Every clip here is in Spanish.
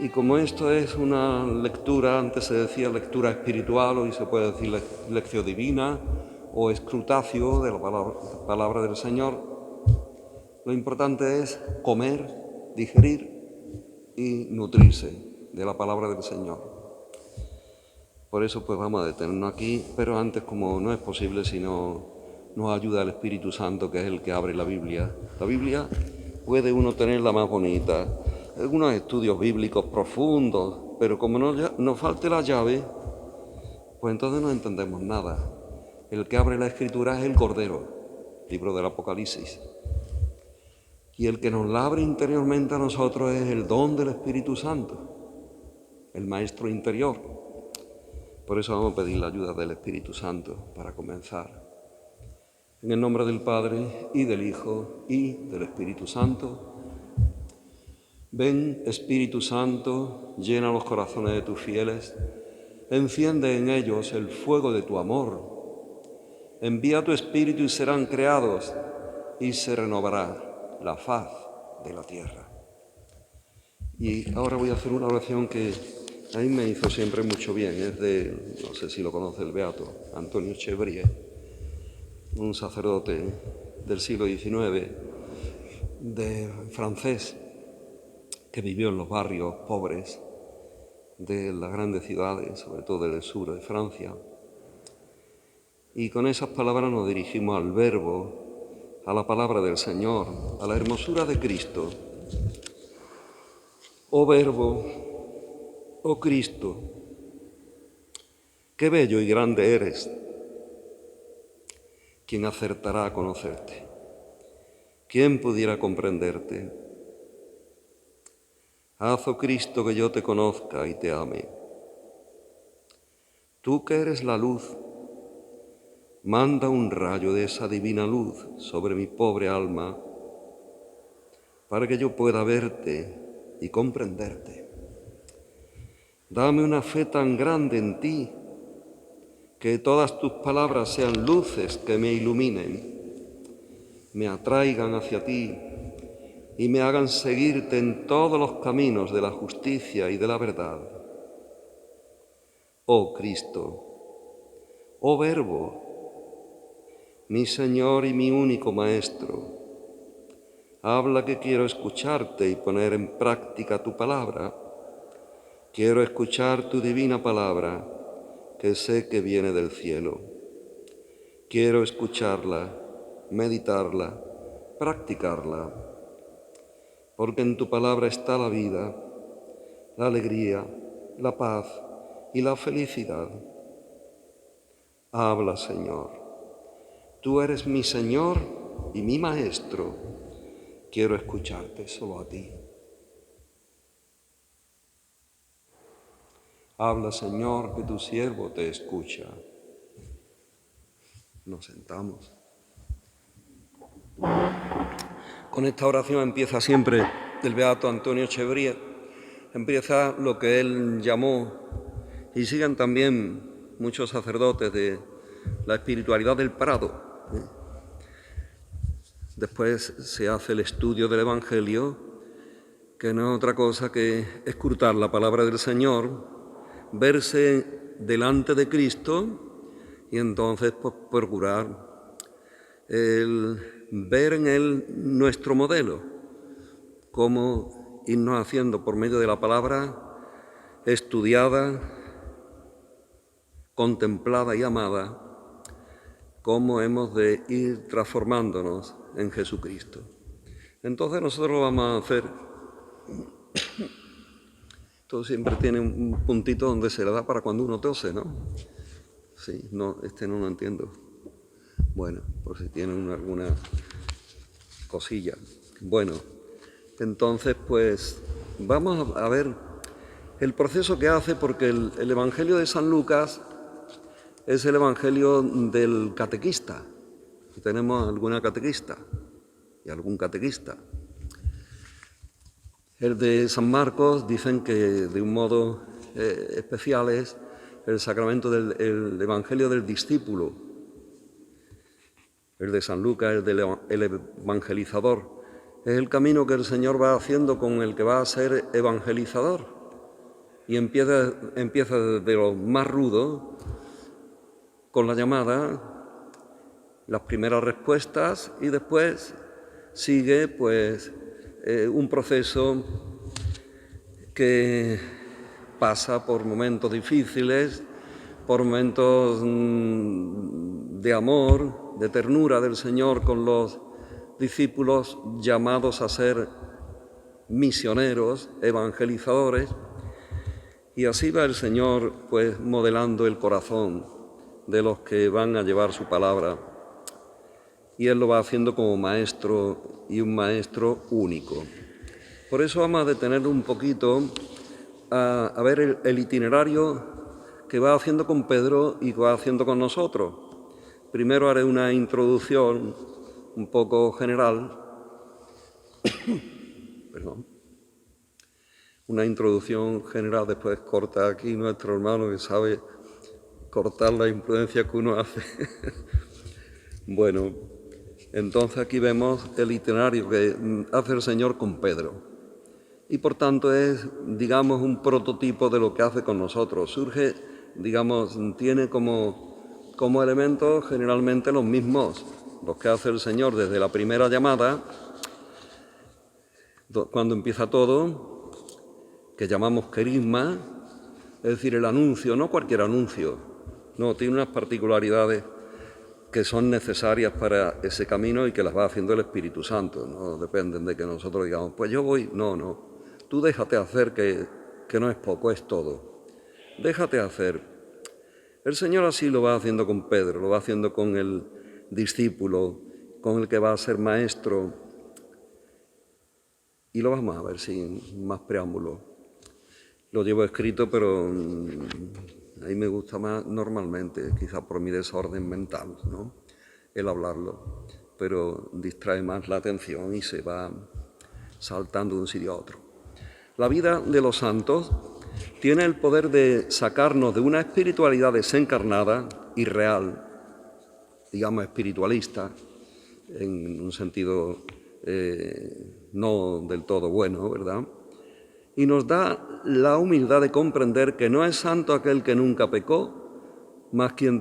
Y como esto es una lectura, antes se decía lectura espiritual, hoy se puede decir lección divina o escrutacio de la palabra del Señor, lo importante es comer, digerir y nutrirse de la palabra del Señor. Por eso pues vamos a detenernos aquí, pero antes, como no es posible si no nos ayuda el Espíritu Santo, que es el que abre la Biblia. La Biblia puede uno tenerla más bonita, algunos estudios bíblicos profundos, pero como nos falte la llave, pues entonces no entendemos nada. El que abre la Escritura es el Cordero, libro del Apocalipsis. Y el que nos la abre interiormente a nosotros es el don del Espíritu Santo, el Maestro interior. Por eso vamos a pedir la ayuda del Espíritu Santo para comenzar. En el nombre del Padre, y del Hijo, y del Espíritu Santo. Ven, Espíritu Santo, llena los corazones de tus fieles, enciende en ellos el fuego de tu amor. Envía tu Espíritu y serán creados, y se renovará la faz de la tierra. Y ahora voy a hacer una oración que a mí me hizo siempre mucho bien. Es de, no sé si lo conoce el beato, Antonio Chevrier, un sacerdote del siglo XIX, francés, que vivió en los barrios pobres de las grandes ciudades, sobre todo del sur de Francia. Y con esas palabras nos dirigimos al Verbo, a la palabra del Señor, a la hermosura de Cristo. Oh Verbo, oh Cristo, qué bello y grande eres. ¿Quién acertará a conocerte? ¿Quién pudiera comprenderte? Haz, oh Cristo, que yo te conozca y te ame. Tú que eres la luz, manda un rayo de esa divina luz sobre mi pobre alma, para que yo pueda verte y comprenderte. Dame una fe tan grande en ti, que todas tus palabras sean luces que me iluminen, me atraigan hacia ti y me hagan seguirte en todos los caminos de la justicia y de la verdad. Oh Cristo, oh Verbo, mi Señor y mi único Maestro, habla que quiero escucharte y poner en práctica tu palabra. Quiero escuchar tu divina palabra, que sé que viene del cielo. Quiero escucharla, meditarla, practicarla, porque en tu palabra está la vida, la alegría, la paz y la felicidad. Habla, Señor. Tú eres mi Señor y mi Maestro. Quiero escucharte solo a ti. Habla, Señor, que tu siervo te escucha. Nos sentamos. Con esta oración empieza siempre el beato Antonio Chevrier. Empieza lo que él llamó, y siguen también muchos sacerdotes de la espiritualidad del Prado. Después se hace el estudio del Evangelio, que no es otra cosa que escrutar la palabra del Señor, verse delante de Cristo y entonces pues, procurar ver en Él nuestro modelo, cómo irnos haciendo por medio de la palabra estudiada, contemplada y amada, cómo hemos de ir transformándonos en Jesucristo. Entonces nosotros lo vamos a hacer. Todo siempre tiene un puntito donde se le da para cuando uno tose, ¿no? Sí, no, no lo entiendo. Bueno, por si tienen alguna cosilla. Bueno, entonces pues vamos a ver el proceso que hace, porque el Evangelio de San Lucas es el Evangelio del catequista. Tenemos alguna catequista y algún catequista. El de San Marcos dicen que de un modo especial es el sacramento del Evangelio del discípulo. El de San Lucas es el evangelizador. Es el camino que el Señor va haciendo con el que va a ser evangelizador. y empieza desde lo más rudo, con la llamada, las primeras respuestas, y después sigue pues un proceso que pasa por momentos difíciles, por momentos de amor, de ternura del Señor con los discípulos llamados a ser misioneros, evangelizadores, y así va el Señor pues modelando el corazón de los que van a llevar su palabra, y Él lo va haciendo como maestro, y un maestro único. Por eso vamos a detener un poquito a ver el itinerario que va haciendo con Pedro y que va haciendo con nosotros. Primero haré una introducción un poco general, perdón, una introducción general, después corta aquí nuestro hermano que sabe cortar la imprudencia que uno hace. Bueno, entonces aquí vemos el itinerario que hace el Señor con Pedro. Y por tanto es, digamos, un prototipo de lo que hace con nosotros. Surge, digamos, tiene como elementos generalmente los mismos, los que hace el Señor desde la primera llamada, cuando empieza todo, que llamamos querisma, es decir, el anuncio, no cualquier anuncio, no, tiene unas particularidades que son necesarias para ese camino y que las va haciendo el Espíritu Santo, no dependen de que nosotros digamos, pues yo voy, no. Tú déjate hacer, que no es poco, es todo. Déjate hacer. El Señor así lo va haciendo con Pedro, lo va haciendo con el discípulo, con el que va a ser maestro. Y lo vamos a ver sin más preámbulo. Lo llevo escrito, pero ahí me gusta más normalmente, quizá por mi desorden mental, ¿no? El hablarlo. Pero distrae más la atención y se va saltando de un sitio a otro. La vida de los santos tiene el poder de sacarnos de una espiritualidad desencarnada y real, digamos espiritualista, en un sentido no del todo bueno, ¿verdad? Y nos da la humildad de comprender que no es santo aquel que nunca pecó, mas quien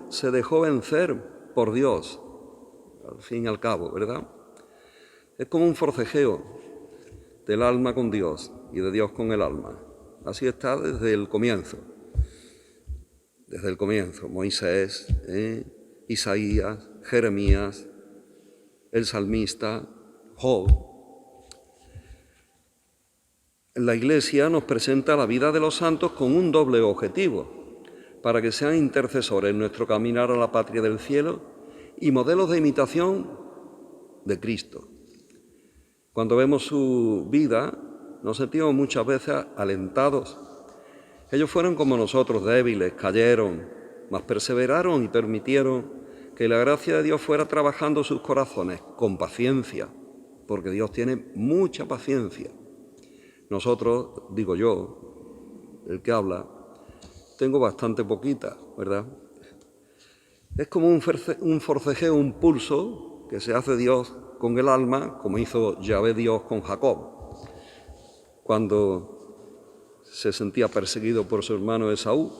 se dejó vencer por Dios, al fin y al cabo, ¿verdad? Es como un forcejeo del alma con Dios y de Dios con el alma. Así está desde el comienzo. Desde el comienzo, Moisés, Isaías, Jeremías, el salmista, Job. La Iglesia nos presenta la vida de los santos con un doble objetivo, para que sean intercesores en nuestro caminar a la patria del cielo y modelos de imitación de Cristo. Cuando vemos su vida, nos sentimos muchas veces alentados. Ellos fueron como nosotros, débiles, cayeron, mas perseveraron y permitieron que la gracia de Dios fuera trabajando sus corazones con paciencia, porque Dios tiene mucha paciencia. Nosotros, digo yo, el que habla, tengo bastante poquita, ¿verdad? Es como un forcejeo, un pulso que se hace Dios con el alma, como hizo Yahvé Dios con Jacob, cuando se sentía perseguido por su hermano Esaú.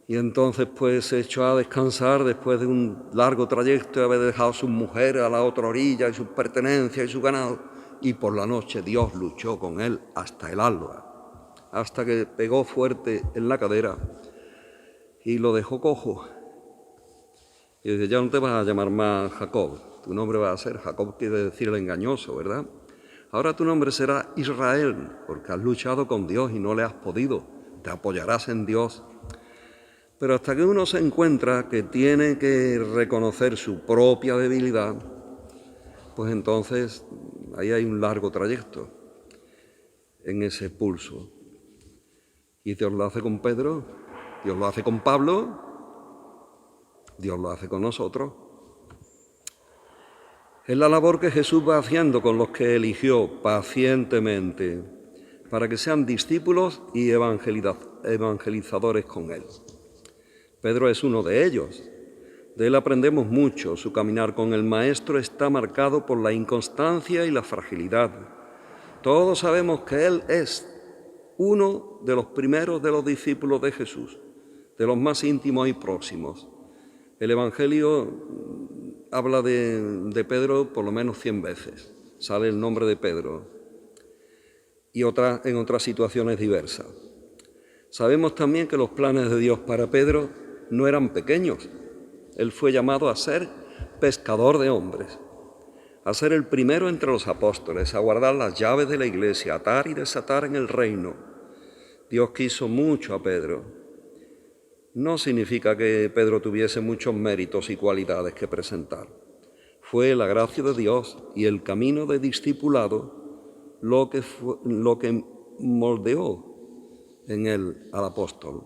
Y entonces pues se echó a descansar después de un largo trayecto de haber dejado a sus mujeres a la otra orilla y sus pertenencias y su ganado. Y por la noche Dios luchó con él hasta el alba, hasta que pegó fuerte en la cadera y lo dejó cojo. Y dice, ya no te vas a llamar más Jacob, tu nombre va a ser Jacob, quiere decir el engañoso, ¿verdad? Ahora tu nombre será Israel, porque has luchado con Dios y no le has podido, te apoyarás en Dios. Pero hasta que uno se encuentra que tiene que reconocer su propia debilidad, pues entonces ahí hay un largo trayecto en ese pulso. Y Dios lo hace con Pedro, Dios lo hace con Pablo, Dios lo hace con nosotros. Es la labor que Jesús va haciendo con los que eligió pacientemente para que sean discípulos y evangelizadores con Él. Pedro es uno de ellos. De él aprendemos mucho. Su caminar con el Maestro está marcado por la inconstancia y la fragilidad. Todos sabemos que Él es uno de los primeros de los discípulos de Jesús, de los más íntimos y próximos. El Evangelio habla de Pedro por lo menos 100 veces. Sale el nombre de Pedro y en otras situaciones diversas. Sabemos también que los planes de Dios para Pedro no eran pequeños. Él fue llamado a ser pescador de hombres, a ser el primero entre los apóstoles, a guardar las llaves de la iglesia, atar y desatar en el reino. Dios quiso mucho a Pedro. No significa que Pedro tuviese muchos méritos y cualidades que presentar. Fue la gracia de Dios y el camino de discipulado lo que moldeó en él al apóstol.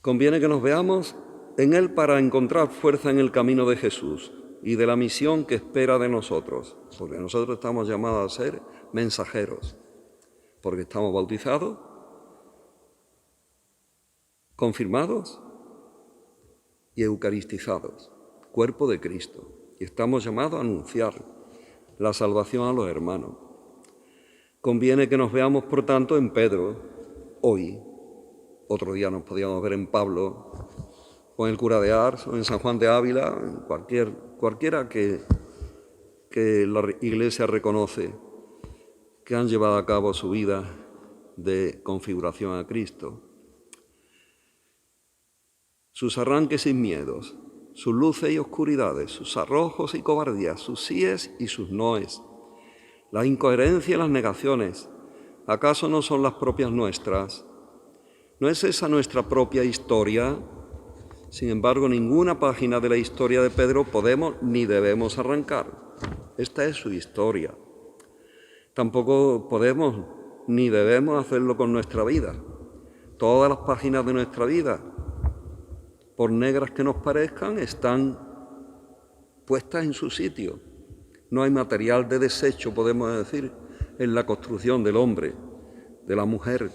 Conviene que nos veamos en él para encontrar fuerza en el camino de Jesús y de la misión que espera de nosotros, porque nosotros estamos llamados a ser mensajeros, porque estamos bautizados, confirmados y eucaristizados, cuerpo de Cristo, y estamos llamados a anunciar la salvación a los hermanos. Conviene que nos veamos, por tanto, en Pedro hoy. Otro día nos podíamos ver en Pablo, o en el cura de Ars, o en San Juan de Ávila, en cualquiera que la Iglesia reconoce que han llevado a cabo su vida de configuración a Cristo. Sus arranques sin miedos, sus luces y oscuridades, sus arrojos y cobardías, sus síes y sus noes, la incoherencia y las negaciones, ¿acaso no son las propias nuestras? ¿No es esa nuestra propia historia? Sin embargo, ninguna página de la historia de Pedro podemos ni debemos arrancar. Esta es su historia. Tampoco podemos ni debemos hacerlo con nuestra vida. Todas las páginas de nuestra vida, por negras que nos parezcan, están puestas en su sitio. No hay material de desecho, podemos decir, en la construcción del hombre, de la mujer,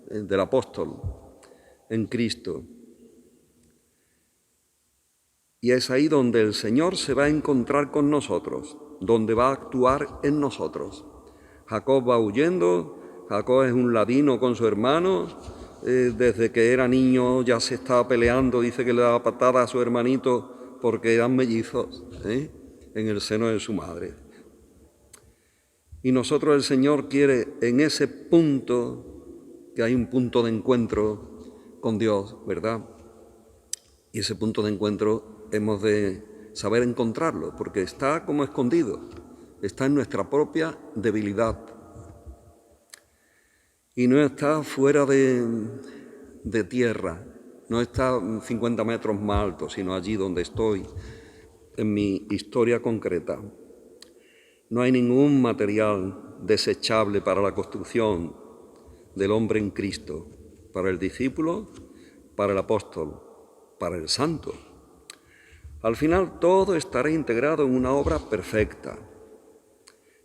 del apóstol, en Cristo. Y es ahí donde el Señor se va a encontrar con nosotros, donde va a actuar en nosotros. Jacob va huyendo, Jacob es un ladino con su hermano, desde que era niño ya se estaba peleando, dice que le daba patada a su hermanito porque eran mellizos, en el seno de su madre. Y nosotros, el Señor quiere en ese punto, que hay un punto de encuentro con Dios, ¿verdad? Y ese punto de encuentro hemos de saber encontrarlo, porque está como escondido, está en nuestra propia debilidad. Y no está fuera de tierra, no está 50 metros más alto, sino allí donde estoy, en mi historia concreta. No hay ningún material desechable para la construcción del hombre en Cristo, para el discípulo, para el apóstol, para el santo. Al final todo estará integrado en una obra perfecta.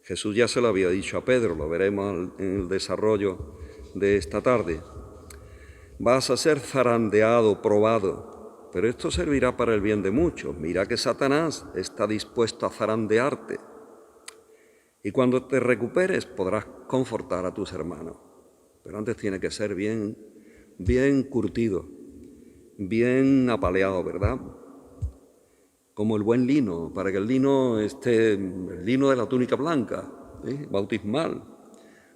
Jesús ya se lo había dicho a Pedro, lo veremos en el desarrollo de esta tarde. Vas a ser zarandeado, probado, pero esto servirá para el bien de muchos. Mira que Satanás está dispuesto a zarandearte. Y cuando te recuperes podrás confortar a tus hermanos. Pero antes tiene que ser bien curtido, bien apaleado, ¿verdad? Como el buen lino, para que el lino esté, el lino de la túnica blanca, bautismal,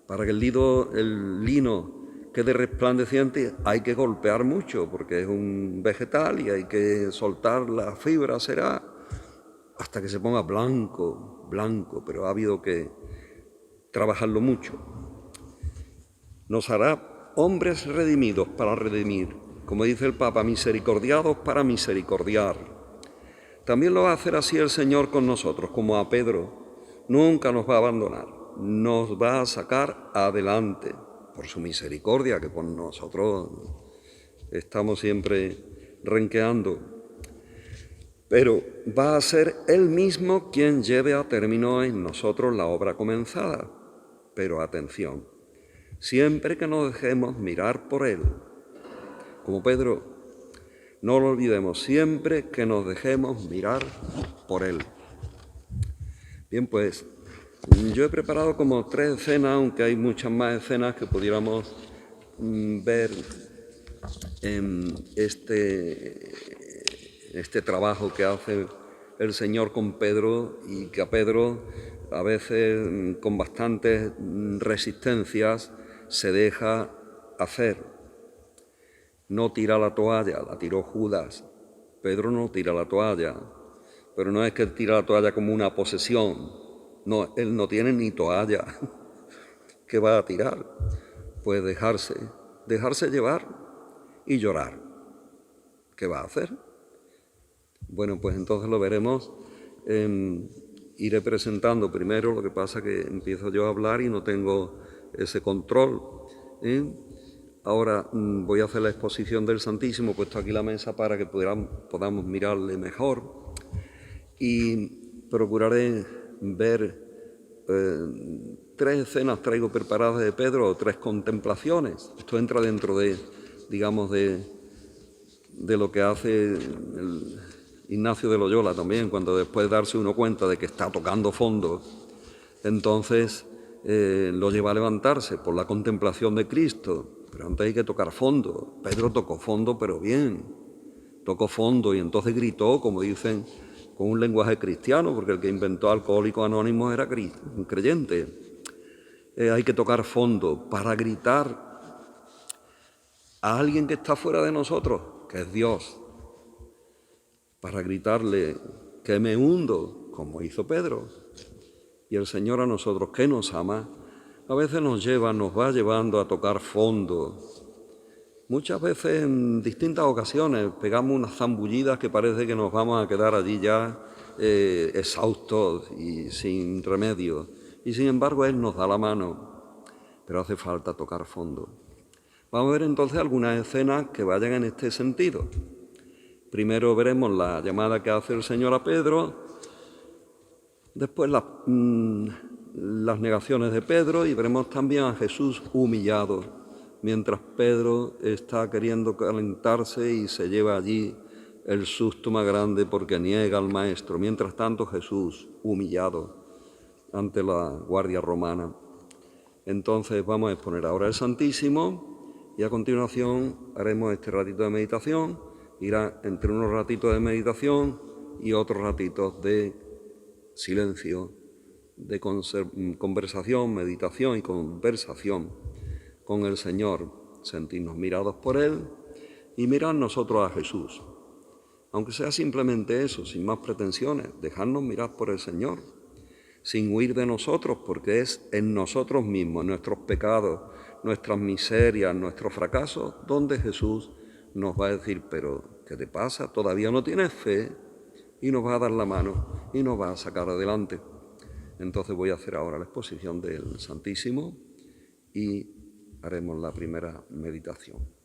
para que el lino quede resplandeciente hay que golpear mucho, porque es un vegetal y hay que soltar la fibra, será, hasta que se ponga blanco, pero ha habido que trabajarlo mucho. Nos hará hombres redimidos para redimir, como dice el Papa, misericordiados para misericordiar. También lo va a hacer así el Señor con nosotros, como a Pedro. Nunca nos va a abandonar, nos va a sacar adelante por su misericordia, que por nosotros estamos siempre renqueando. Pero va a ser Él mismo quien lleve a término en nosotros la obra comenzada. Pero atención, siempre que nos dejemos mirar por Él, como Pedro, no lo olvidemos, siempre que nos dejemos mirar por Él. Bien, pues Yo he preparado como 3 escenas, aunque hay muchas más escenas que pudiéramos ver en este trabajo que hace el Señor con Pedro, y que a Pedro a veces con bastantes resistencias se deja hacer. No tira la toalla, la tiró Judas. Pedro no tira la toalla, pero no es que tira la toalla como una posesión. No, él no tiene ni toalla. ¿Qué va a tirar? Pues dejarse llevar y llorar. ¿Qué va a hacer? Bueno, pues entonces lo veremos. Iré presentando primero, lo que pasa que empiezo yo a hablar y no tengo ese control. Ahora voy a hacer la exposición del Santísimo, puesto aquí la mesa para que podamos mirarle mejor, y procuraré ver 3 escenas traigo preparadas de Pedro, o 3 contemplaciones. Esto entra dentro de, digamos, de lo que hace Ignacio de Loyola también, cuando después de darse uno cuenta de que está tocando fondo, entonces lo lleva a levantarse por la contemplación de Cristo. Pero antes hay que tocar fondo. Pedro tocó fondo, pero bien. Tocó fondo y entonces gritó, como dicen, con un lenguaje cristiano, porque el que inventó Alcohólicos Anónimos era un creyente. Hay que tocar fondo para gritar a alguien que está fuera de nosotros, que es Dios, para gritarle que me hundo, como hizo Pedro. Y el Señor a nosotros, que nos ama, a veces nos va llevando a tocar fondo. Muchas veces, en distintas ocasiones, pegamos unas zambullidas que parece que nos vamos a quedar allí ya exhaustos y sin remedio. Y sin embargo, Él nos da la mano, pero hace falta tocar fondo. Vamos a ver entonces algunas escenas que vayan en este sentido. Primero veremos la llamada que hace el Señor a Pedro, después las negaciones de Pedro, y veremos también a Jesús humillado, mientras Pedro está queriendo calentarse y se lleva allí el susto más grande porque niega al Maestro. Mientras tanto, Jesús humillado ante la guardia romana. Entonces vamos a exponer ahora el Santísimo y a continuación haremos este ratito de meditación. Irá entre unos ratitos de meditación y otros ratitos de silencio, de conversación, meditación y conversación con el Señor, sentirnos mirados por Él y mirar nosotros a Jesús. Aunque sea simplemente eso, sin más pretensiones, dejarnos mirar por el Señor, sin huir de nosotros, porque es en nosotros mismos, nuestros pecados, nuestras miserias, nuestros fracasos, donde Jesús nos va a decir, pero ¿qué te pasa? ¿Todavía no tienes fe? Y nos va a dar la mano y nos va a sacar adelante. Entonces voy a hacer ahora la exposición del Santísimo y haremos la primera meditación.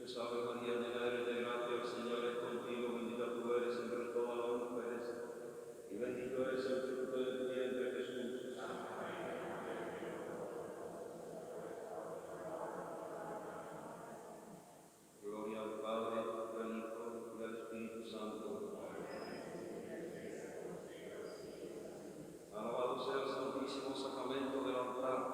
Salve María, llena eres de gracia, el Señor es contigo, bendita tú eres entre todas las mujeres, y bendito es el fruto de tu vientre, Jesús. Gloria al Padre, al Hijo y al Espíritu Santo. Alabado sea el santísimo sacramento del altar.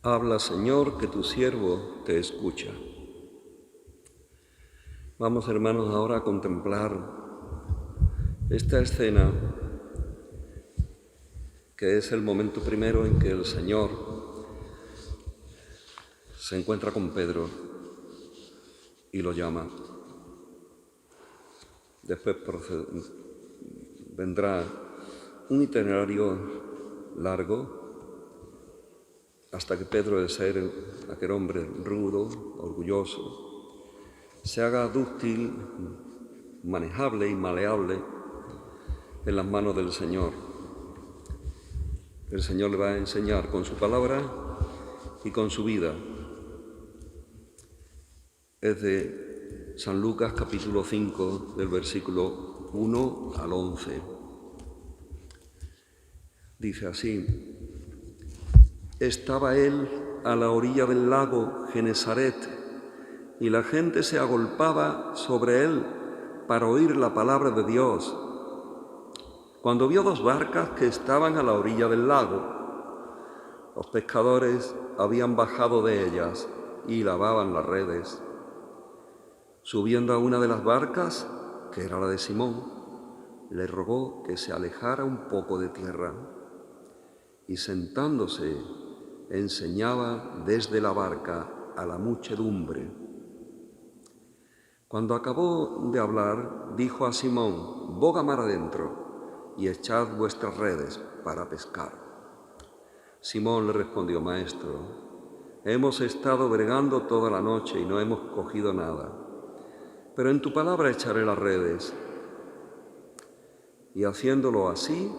Habla, Señor, que tu siervo te escucha. Vamos, hermanos, ahora a contemplar esta escena, que es el momento primero en que el Señor se encuentra con Pedro y lo llama. Después vendrá un itinerario largo hasta que Pedro, de ser aquel hombre rudo, orgulloso, se haga dúctil, manejable y maleable en las manos del Señor. El Señor le va a enseñar con su palabra y con su vida. Es de San Lucas capítulo 5, del versículo 1 al 11. Dice así: Estaba él a la orilla del lago Genesaret, y la gente se agolpaba sobre él para oír la palabra de Dios. Cuando vio dos barcas que estaban a la orilla del lago, los pescadores habían bajado de ellas y lavaban las redes. Subiendo a una de las barcas, que era la de Simón, le rogó que se alejara un poco de tierra, y sentándose enseñaba desde la barca a la muchedumbre. Cuando acabó de hablar, dijo a Simón: «Boga mar adentro y echad vuestras redes para pescar». Simón le respondió: «Maestro, hemos estado bregando toda la noche y no hemos cogido nada, pero en tu palabra echaré las redes». Y haciéndolo así,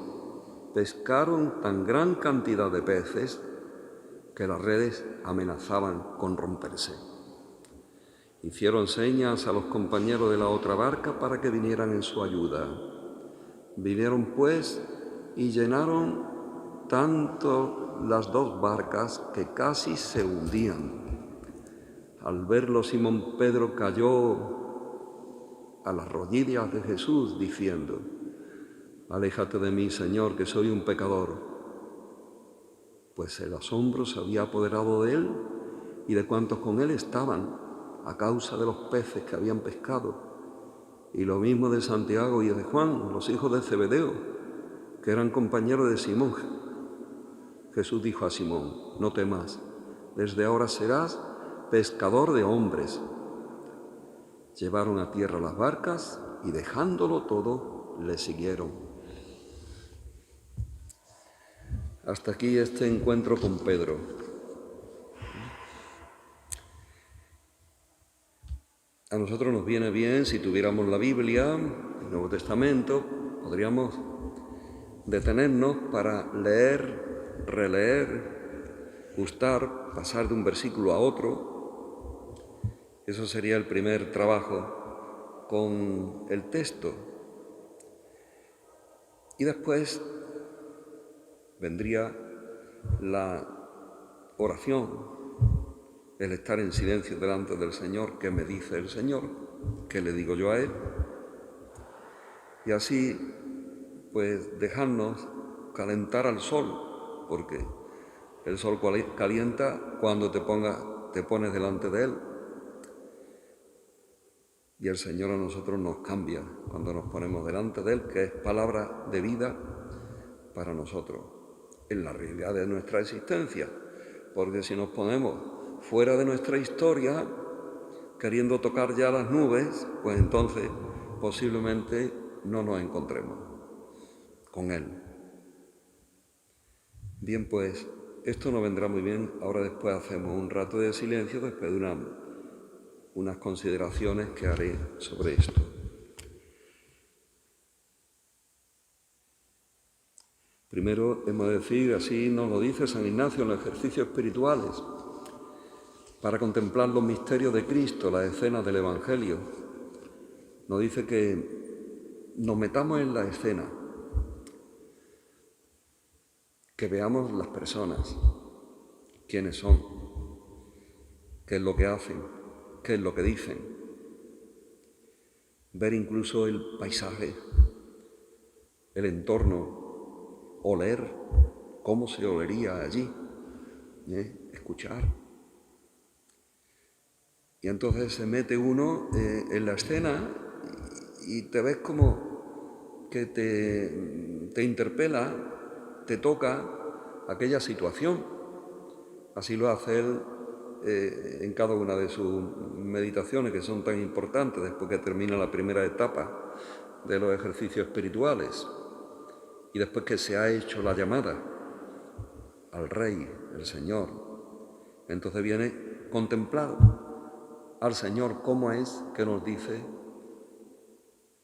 pescaron tan gran cantidad de peces que las redes amenazaban con romperse. Hicieron señas a los compañeros de la otra barca para que vinieran en su ayuda. Vinieron pues y llenaron tanto las dos barcas que casi se hundían. Al verlo, Simón Pedro cayó a las rodillas de Jesús diciendo: «Aléjate de mí, Señor, que soy un pecador». Pues el asombro se había apoderado de él y de cuantos con él estaban, a causa de los peces que habían pescado, y lo mismo de Santiago y de Juan, los hijos de Zebedeo, que eran compañeros de Simón. Jesús dijo a Simón: «No temas, desde ahora serás pescador de hombres». Llevaron a tierra las barcas y, dejándolo todo, le siguieron. Hasta aquí este encuentro con Pedro. A nosotros nos viene bien, si tuviéramos la Biblia, el Nuevo Testamento, podríamos detenernos para leer, releer, gustar, pasar de un versículo a otro. Eso sería el primer trabajo con el texto. Y después vendría la oración, el estar en silencio delante del Señor. ¿Qué me dice el Señor? ¿Qué le digo yo a Él? Y así, pues, dejarnos calentar al sol, porque el sol calienta cuando te pones delante de Él. Y el Señor a nosotros nos cambia cuando nos ponemos delante de Él, que es palabra de vida para nosotros. en la realidad de nuestra existencia, porque si nos ponemos fuera de nuestra historia, queriendo tocar ya las nubes, pues entonces posiblemente no nos encontremos con Él. Bien, pues esto nos vendrá muy bien. Ahora después hacemos un rato de silencio después de unas consideraciones que haré sobre esto. Primero hemos de decir, así nos lo dice San Ignacio en los ejercicios espirituales, para contemplar los misterios de Cristo, las escenas del Evangelio. Nos dice que nos metamos en la escena, que veamos las personas, quiénes son, qué es lo que hacen, qué es lo que dicen. Ver incluso el paisaje, el entorno, oler cómo se olería allí, escuchar. Y entonces se mete uno en la escena y te ves como que te interpela, te toca aquella situación. Así lo hace él en cada una de sus meditaciones, que son tan importantes después que termina la primera etapa de los ejercicios espirituales y después que se ha hecho la llamada al Rey, el Señor. Entonces viene contemplar al Señor cómo es que nos dice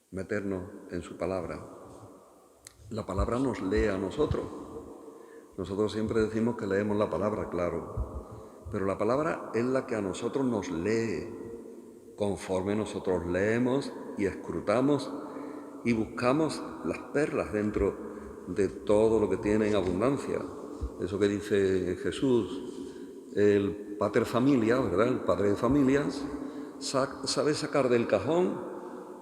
meternos en su palabra. La palabra nos lee a nosotros. Nosotros siempre decimos que leemos la palabra, claro, pero la palabra es la que a nosotros nos lee, conforme nosotros leemos y escrutamos y buscamos las perlas dentro de todo lo que tiene en abundancia. Eso que dice Jesús, el pater familia, ¿verdad? El padre de familias, sabe sacar del cajón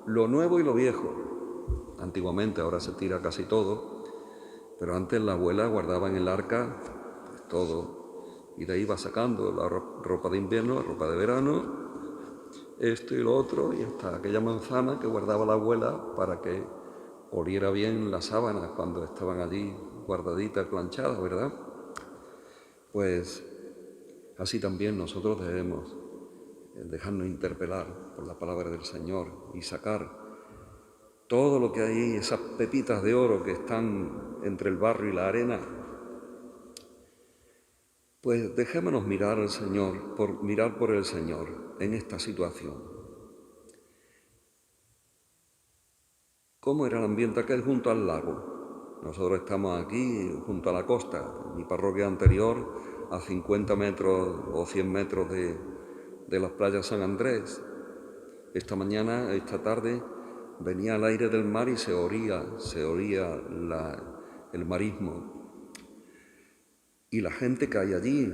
lo nuevo y lo viejo. Antiguamente, ahora se tira casi todo, pero antes la abuela guardaba en el arca pues, todo, y de ahí va sacando la ropa de invierno, la ropa de verano, esto y lo otro, y hasta aquella manzana que guardaba la abuela para que oliera bien las sábanas cuando estaban allí guardaditas, planchadas, ¿verdad? Pues así también nosotros debemos dejarnos interpelar por la palabra del Señor y sacar todo lo que hay, esas pepitas de oro que están entre el barro y la arena. Pues dejémonos mirar al Señor, mirar por el Señor en esta situación. ¿Cómo era el ambiente aquel junto al lago? Nosotros estamos aquí junto a la costa, mi parroquia anterior, a 50 metros o 100 metros de las playas San Andrés. Esta mañana, esta tarde, venía al aire del mar y se oía el marismo. Y la gente que hay allí,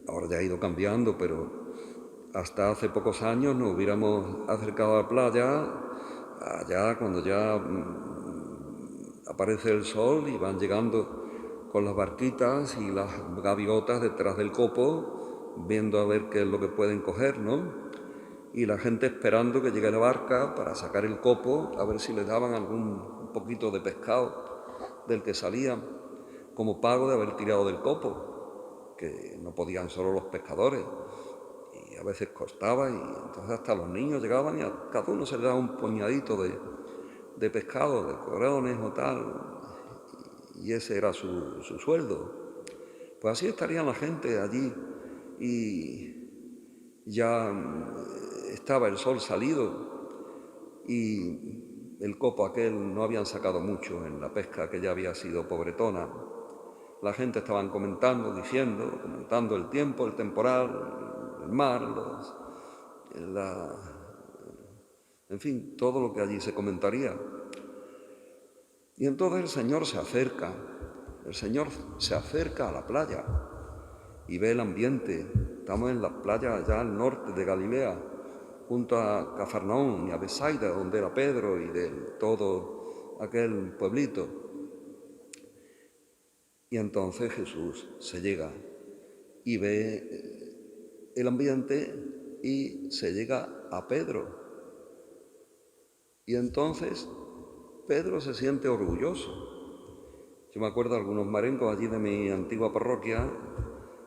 ahora ya ha ido cambiando, pero hasta hace pocos años nos hubiéramos acercado a la playa, allá cuando ya aparece el sol y van llegando con las barquitas y las gaviotas detrás del copo, viendo a ver qué es lo que pueden coger, ¿no? Y la gente esperando que llegue la barca para sacar el copo, a ver si les daban un poquito de pescado del que salían, como pago de haber tirado del copo, que no podían solo los pescadores, y a veces costaba, y entonces hasta los niños llegaban y a cada uno se le daba un puñadito de pescado, de corones o tal, y ese era su sueldo. Pues así estarían la gente allí, y ya estaba el sol salido y el copo aquel no habían sacado mucho en la pesca, que ya había sido pobretona. La gente estaban comentando el tiempo, el temporal, el mar, en fin, todo lo que allí se comentaría. Y entonces el Señor se acerca a la playa y ve el ambiente. Estamos en la playa allá al norte de Galilea, junto a Cafarnaúm y a Besaida, donde era Pedro y de todo aquel pueblito. Y entonces Jesús se llega y ve el ambiente y se llega a Pedro. Y entonces Pedro se siente orgulloso. Yo me acuerdo de algunos marengos allí de mi antigua parroquia,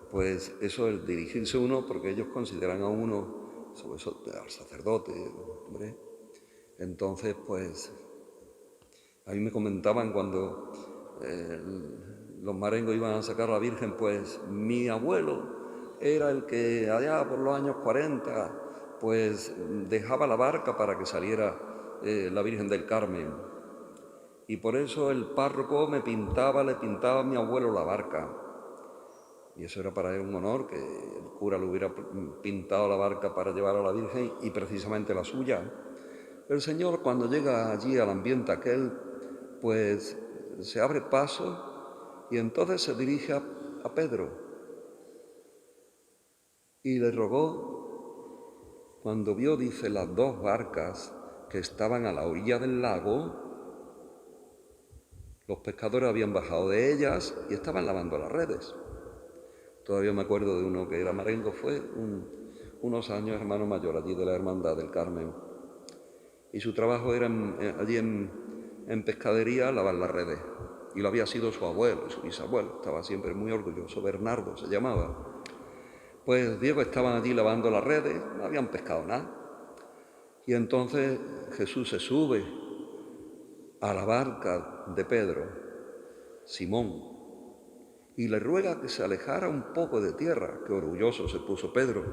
pues eso es dirigirse uno, porque ellos consideran a uno, sobre eso al sacerdote, hombre. Entonces, pues, a mí me comentaban cuando los marengos iban a sacar a la Virgen, pues mi abuelo era el que allá por los años 40, pues dejaba la barca para que saliera la Virgen del Carmen. Y por eso el párroco le pintaba a mi abuelo la barca. Y eso era para él un honor, que el cura le hubiera pintado la barca para llevar a la Virgen y precisamente la suya. El Señor, cuando llega allí al ambiente aquel, pues se abre paso y entonces se dirige a Pedro y le rogó, cuando vio, dice, las dos barcas que estaban a la orilla del lago. Los pescadores habían bajado de ellas y estaban lavando las redes. Todavía me acuerdo de uno que era marengo, fue unos años hermano mayor allí de la Hermandad del Carmen. Y su trabajo era allí en pescadería lavar las redes. Y lo había sido su abuelo y su bisabuelo. Estaba siempre muy orgulloso. Bernardo se llamaba. Pues Diego estaban allí lavando las redes, no habían pescado nada. Y entonces Jesús se sube a la barca de Pedro, Simón, y le ruega que se alejara un poco de tierra. Qué orgulloso se puso Pedro.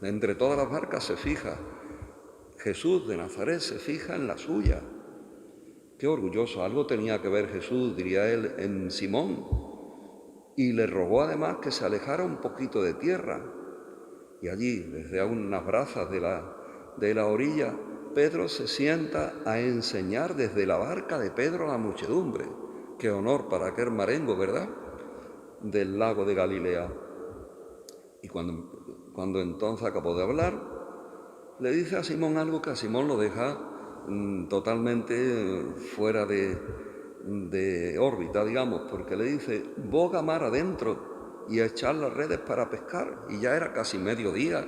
De entre todas las barcas se fija. Jesús de Nazaret se fija en la suya. Qué orgulloso. Algo tenía que ver Jesús, diría él, en Simón. Y le rogó además que se alejara un poquito de tierra. Y allí, desde unas brazas de la orilla, Pedro se sienta a enseñar desde la barca de Pedro a la muchedumbre. Qué honor para aquel marengo, ¿verdad?, del lago de Galilea. Y cuando entonces acabó de hablar, le dice a Simón algo que a Simón lo deja totalmente fuera de órbita, digamos, porque le dice, boga mar adentro y a echar las redes para pescar. Y ya era casi mediodía.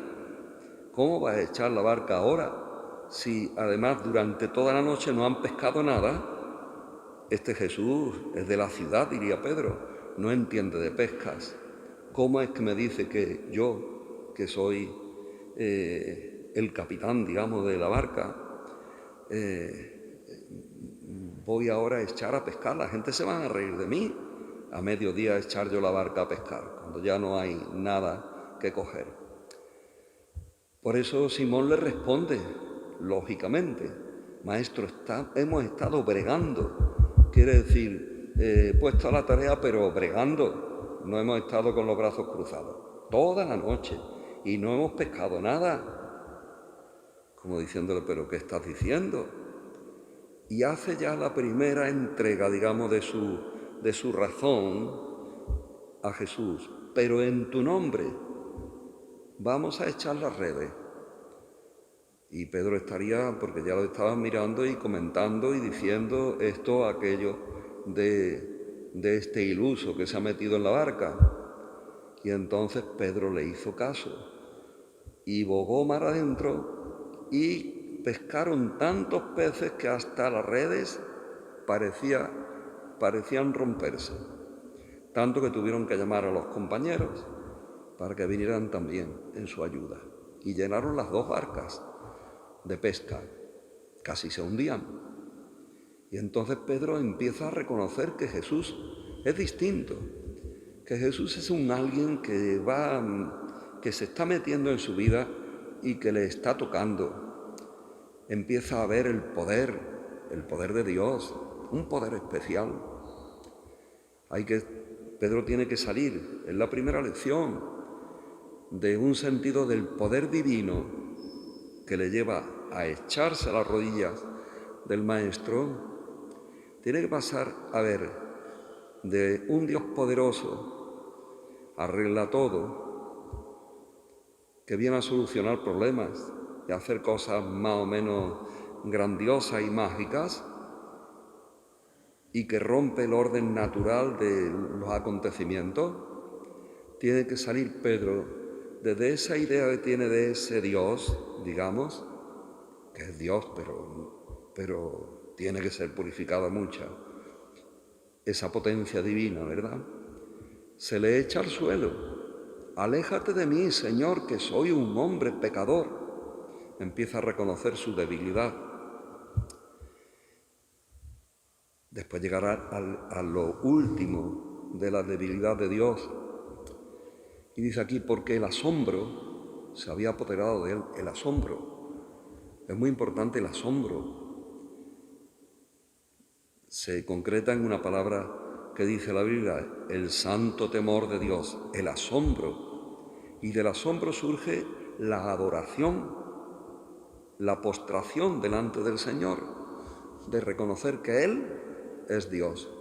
¿Cómo vas a echar la barca ahora si además durante toda la noche no han pescado nada? Este Jesús es de la ciudad, diría Pedro, no entiende de pescas. ¿Cómo es que me dice que yo, que soy el capitán, digamos, de la barca, voy ahora a echar a pescar? La gente se va a reír de mí. A mediodía echar yo la barca a pescar, cuando ya no hay nada que coger. Por eso Simón le responde, lógicamente, Maestro, hemos estado bregando. Quiere decir, puesto a la tarea, pero bregando. No hemos estado con los brazos cruzados toda la noche y no hemos pescado nada. Como diciéndole, ¿pero qué estás diciendo? Y hace ya la primera entrega, digamos, de su razón a Jesús. Pero en tu nombre vamos a echar las redes. Y Pedro estaría, porque ya lo estaban mirando y comentando y diciendo esto, aquello de este iluso que se ha metido en la barca. Y entonces Pedro le hizo caso y bogó mar adentro y pescaron tantos peces que hasta las redes parecían romperse. Tanto que tuvieron que llamar a los compañeros para que vinieran también en su ayuda. Y llenaron las dos barcas de pesca, casi se hundían. Y entonces Pedro empieza a reconocer que Jesús es distinto, que Jesús es un alguien que se está metiendo en su vida y que le está tocando. Empieza a ver el poder de Dios, un poder especial. Pedro tiene que salir, es la primera lección, de un sentido del poder divino que le lleva a echarse a las rodillas del Maestro. Tiene que pasar a ver de un Dios poderoso, arregla todo, que viene a solucionar problemas y a hacer cosas más o menos grandiosas y mágicas, y que rompe el orden natural de los acontecimientos. Tiene que salir Pedro desde esa idea que tiene de ese Dios, digamos, que es Dios, pero tiene que ser purificado mucho. esa potencia divina, ¿verdad? Se le echa al suelo. Aléjate de mí, Señor, que soy un hombre pecador. Empieza a reconocer su debilidad. Después llegará a lo último de la debilidad de Dios. Y dice aquí, porque el asombro se había apoderado de él. El asombro. Es muy importante el asombro. Se concreta en una palabra que dice la Biblia, el santo temor de Dios, el asombro. Y del asombro surge la adoración, la postración delante del Señor, de reconocer que Él es Dios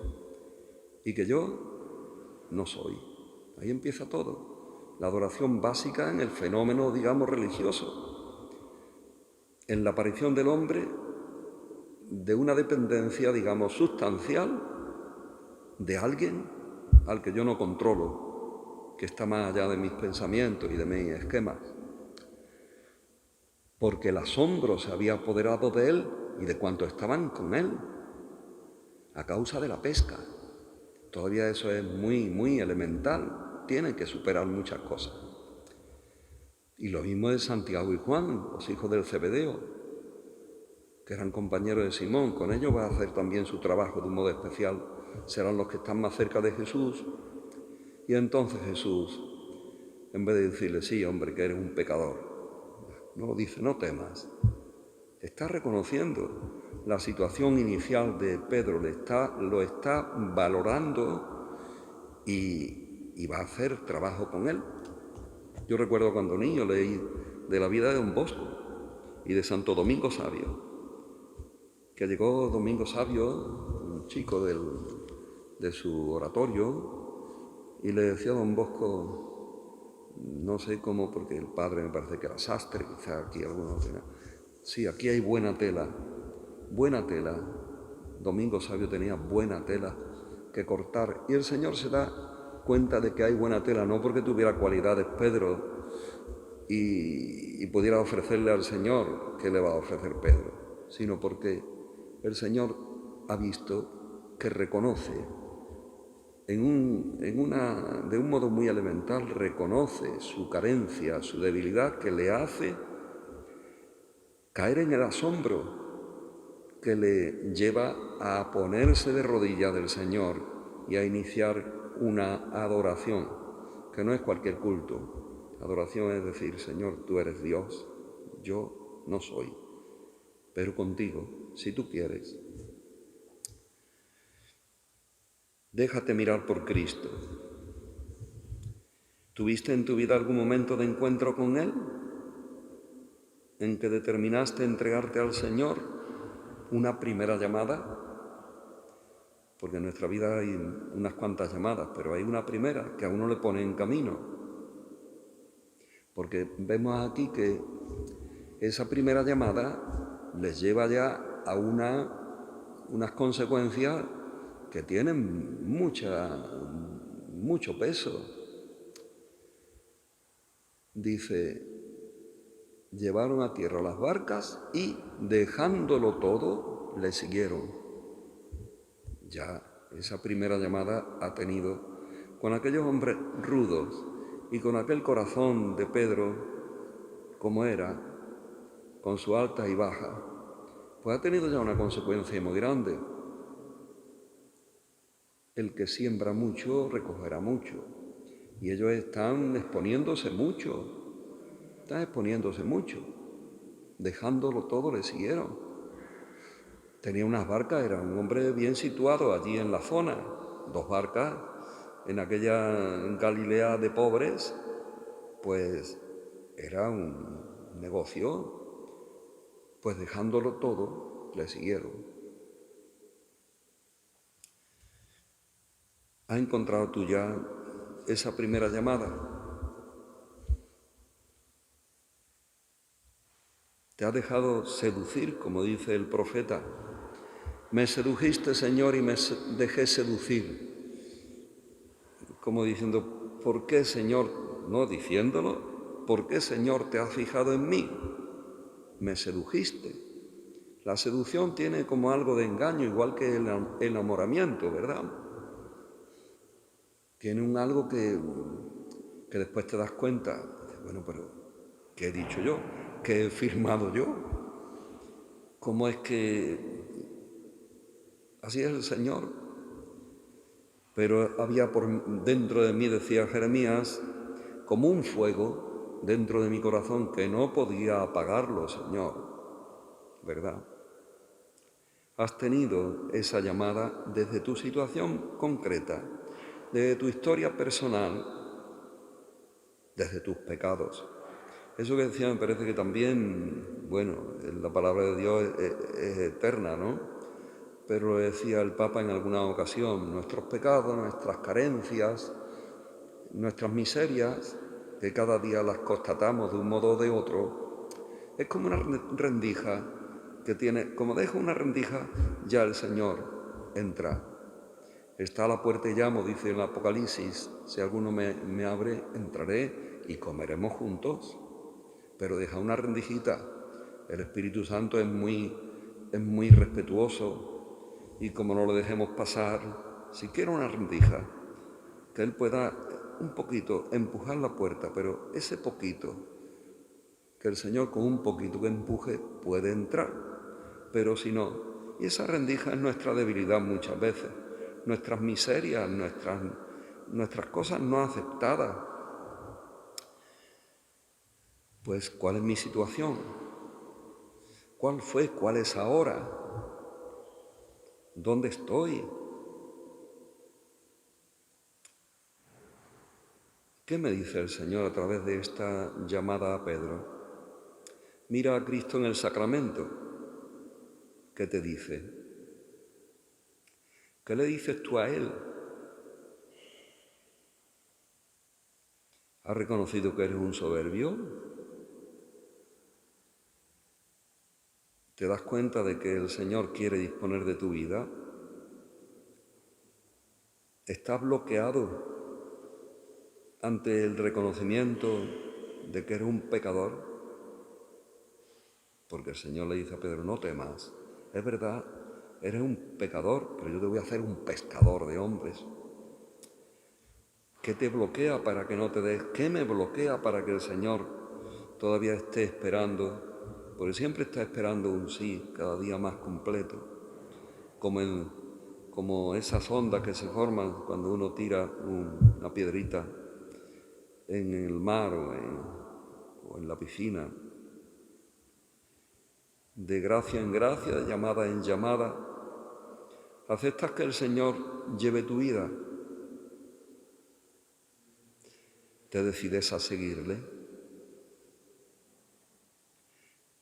y que yo no soy. Ahí empieza todo. La adoración básica en el fenómeno, digamos, religioso. En la aparición del hombre de una dependencia, digamos, sustancial de alguien al que yo no controlo, que está más allá de mis pensamientos y de mis esquemas. Porque el asombro se había apoderado de él y de cuantos estaban con él, a causa de la pesca. Todavía eso es muy, muy elemental. Tienen que superar muchas cosas. Y lo mismo de Santiago y Juan, los hijos del Zebedeo, que eran compañeros de Simón. Con ellos va a hacer también su trabajo de un modo especial. Serán los que están más cerca de Jesús. Y entonces Jesús, en vez de decirle, sí, hombre, que eres un pecador, no, dice, no temas. Está reconociendo la situación inicial de Pedro, lo está valorando y va a hacer trabajo con él. Yo recuerdo cuando niño leí de la vida de Don Bosco y de Santo Domingo Sabio, que llegó Domingo Sabio, un chico de su oratorio, y le decía a Don Bosco, no sé cómo, porque el padre me parece que era sastre, quizá aquí alguno tenía. Sí, aquí hay buena tela. Domingo Sabio tenía buena tela que cortar. Y el Señor se da cuenta de que hay buena tela, no porque tuviera cualidades Pedro y pudiera ofrecerle al Señor que le va a ofrecer Pedro, sino porque el Señor ha visto que reconoce de un modo muy elemental, reconoce su carencia, su debilidad, que le hace caer en el asombro, que le lleva a ponerse de rodillas del Señor y a iniciar una adoración, que no es cualquier culto. Adoración es decir, Señor, tú eres Dios, yo no soy, pero contigo, si tú quieres. Déjate mirar por Cristo. ¿Tuviste en tu vida algún momento de encuentro con Él, en que determinaste entregarte al Señor, una primera llamada? Porque en nuestra vida hay unas cuantas llamadas, pero hay una primera que a uno le pone en camino. Porque vemos aquí que esa primera llamada les lleva ya a unas consecuencias que tienen mucho peso. Dice, llevaron a tierra las barcas y, dejándolo todo, le siguieron. Ya esa primera llamada ha tenido, con aquellos hombres rudos y con aquel corazón de Pedro, como era, con su alta y baja, pues ha tenido ya una consecuencia muy grande. El que siembra mucho, recogerá mucho. Y ellos están exponiéndose mucho. Dejándolo todo, le siguieron. Tenía unas barcas, era un hombre bien situado allí en la zona. 2 barcas en aquella Galilea de pobres, pues era un negocio. Pues dejándolo todo, le siguieron. ¿Has encontrado tú ya esa primera llamada? ¿Te has dejado seducir, como dice el profeta? Me sedujiste, Señor, y me dejé seducir. Como diciendo, ¿por qué, Señor? No diciéndolo, ¿por qué, Señor, te has fijado en mí? Me sedujiste. La seducción tiene como algo de engaño, igual que el enamoramiento, ¿verdad? Tiene un algo que después te das cuenta, bueno, pero ¿qué he dicho yo? ¿Qué he firmado yo? ¿Cómo es que así es el Señor? Pero había por dentro de mí, decía Jeremías, como un fuego dentro de mi corazón que no podía apagarlo, Señor, ¿verdad? Has tenido esa llamada desde tu situación concreta, desde tu historia personal, desde tus pecados. Eso que decía me parece que también, bueno, la palabra de Dios es eterna, ¿no? Pero lo decía el Papa en alguna ocasión, nuestros pecados, nuestras carencias, nuestras miserias, que cada día las constatamos de un modo o de otro, es como una rendija que tiene, como deja una rendija, ya el Señor entra. Está a la puerta y llamo, dice en el Apocalipsis, si alguno me abre, entraré y comeremos juntos. Pero deja una rendijita. El Espíritu Santo es muy respetuoso y como no lo dejemos pasar, siquiera una rendija, que Él pueda un poquito empujar la puerta, pero ese poquito, que el Señor con un poquito que empuje puede entrar, pero si no, y esa rendija es nuestra debilidad muchas veces, nuestras miserias, nuestras cosas no aceptadas. Pues, ¿cuál es mi situación? ¿Cuál fue? ¿Cuál es ahora? ¿Dónde estoy? ¿Qué me dice el Señor a través de esta llamada a Pedro? Mira a Cristo en el sacramento. ¿Qué te dice? ¿Qué le dices tú a Él? ¿Has reconocido que eres un soberbio? ¿Te das cuenta de que el Señor quiere disponer de tu vida? ¿Estás bloqueado ante el reconocimiento de que eres un pecador? Porque el Señor le dice a Pedro, no temas, es verdad, eres un pecador, pero yo te voy a hacer un pescador de hombres. ¿Qué te bloquea para que no te des? ¿Qué me bloquea para que el Señor todavía esté esperando? Porque siempre está esperando un sí cada día más completo, como esas ondas que se forman cuando uno tira una piedrita en el mar o en la piscina. De gracia en gracia, de llamada en llamada, ¿aceptas que el Señor lleve tu vida? ¿Te decides a seguirle?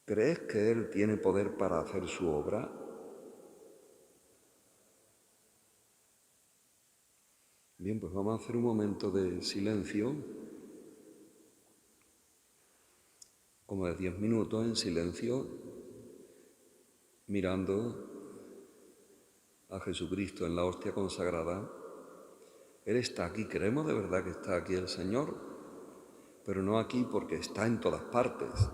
¿Crees que Él tiene poder para hacer su obra? Bien, pues vamos a hacer un momento de silencio, como de 10 minutos en silencio, mirando a Jesucristo en la hostia consagrada. Él está aquí, creemos de verdad que está aquí el Señor, pero no aquí porque está en todas partes,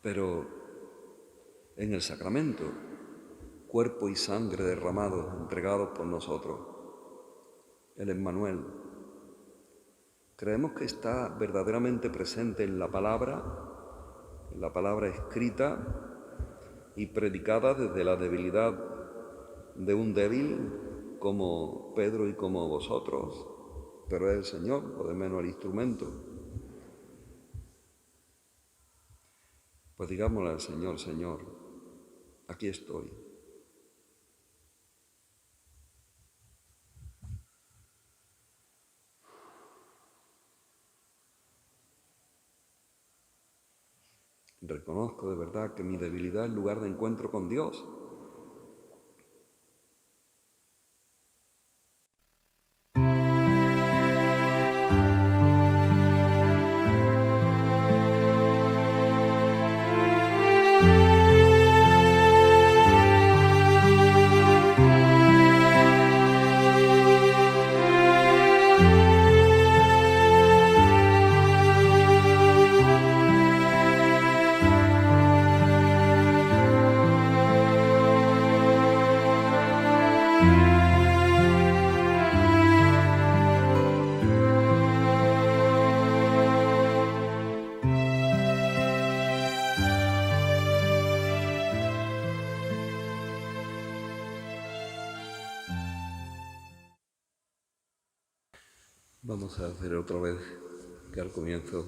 pero en el sacramento, cuerpo y sangre derramados, entregados por nosotros. El Emmanuel. Creemos que está verdaderamente presente en la palabra escrita y predicada desde la debilidad de un débil como Pedro y como vosotros, pero es el Señor, o de menos el instrumento. Pues digámosle al Señor, Señor, aquí estoy. Reconozco de verdad que mi debilidad es lugar de encuentro con Dios. Vamos a hacer otra vez que al comienzo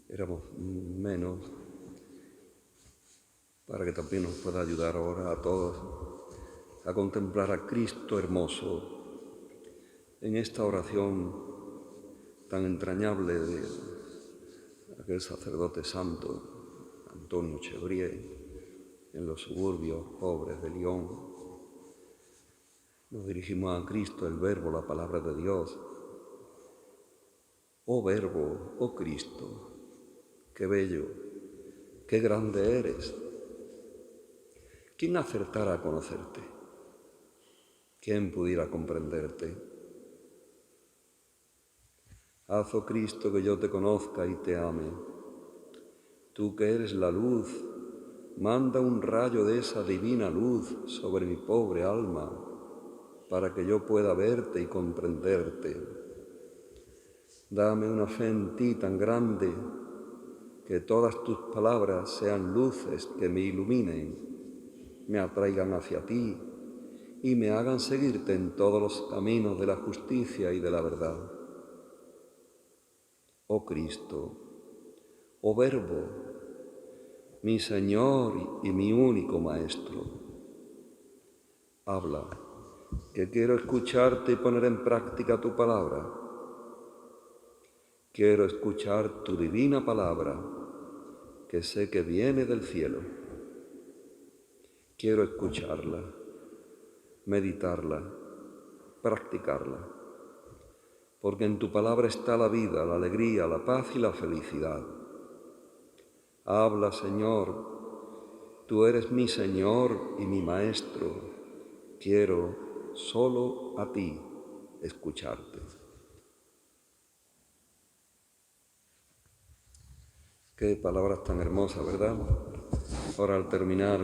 éramos menos, para que también nos pueda ayudar ahora a todos a contemplar a Cristo hermoso en esta oración tan entrañable de aquel sacerdote santo, Antonio Chevrier, en los suburbios pobres de Lyon. Nos dirigimos a Cristo, el Verbo, la palabra de Dios. Oh Verbo, oh Cristo, qué bello, qué grande eres. ¿Quién acertara a conocerte? ¿Quién pudiera comprenderte? Haz, oh Cristo, que yo te conozca y te ame. Tú que eres la luz, manda un rayo de esa divina luz sobre mi pobre alma, para que yo pueda verte y comprenderte. Dame una fe en ti tan grande, que todas tus palabras sean luces que me iluminen, me atraigan hacia ti y me hagan seguirte en todos los caminos de la justicia y de la verdad. Oh Cristo, oh Verbo, mi Señor y mi único Maestro, habla, que quiero escucharte y poner en práctica tu palabra. Quiero escuchar tu divina palabra, que sé que viene del cielo. Quiero escucharla, meditarla, practicarla, porque en tu palabra está la vida, la alegría, la paz y la felicidad. Habla, Señor, tú eres mi Señor y mi Maestro. Quiero solo a ti escucharte. Qué palabras tan hermosas, ¿verdad? Ahora, al terminar,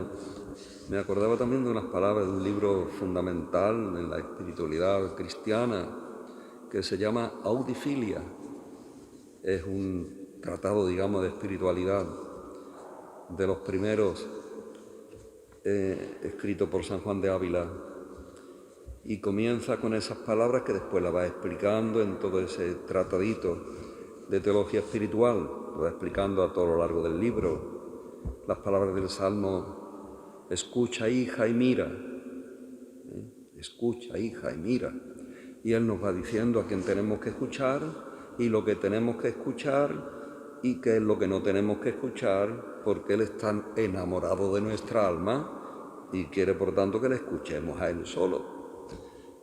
me acordaba también de unas palabras de un libro fundamental en la espiritualidad cristiana que se llama Audifilia. Es un tratado, digamos, de espiritualidad de los primeros, escrito por San Juan de Ávila, y comienza con esas palabras que después las va explicando en todo ese tratadito de teología espiritual, lo va explicando a todo lo largo del libro. Las palabras del Salmo: escucha, hija, y mira. Escucha, hija, y mira. Y Él nos va diciendo a quién tenemos que escuchar y lo que tenemos que escuchar y qué es lo que no tenemos que escuchar, porque Él está enamorado de nuestra alma y quiere, por tanto, que le escuchemos a Él solo.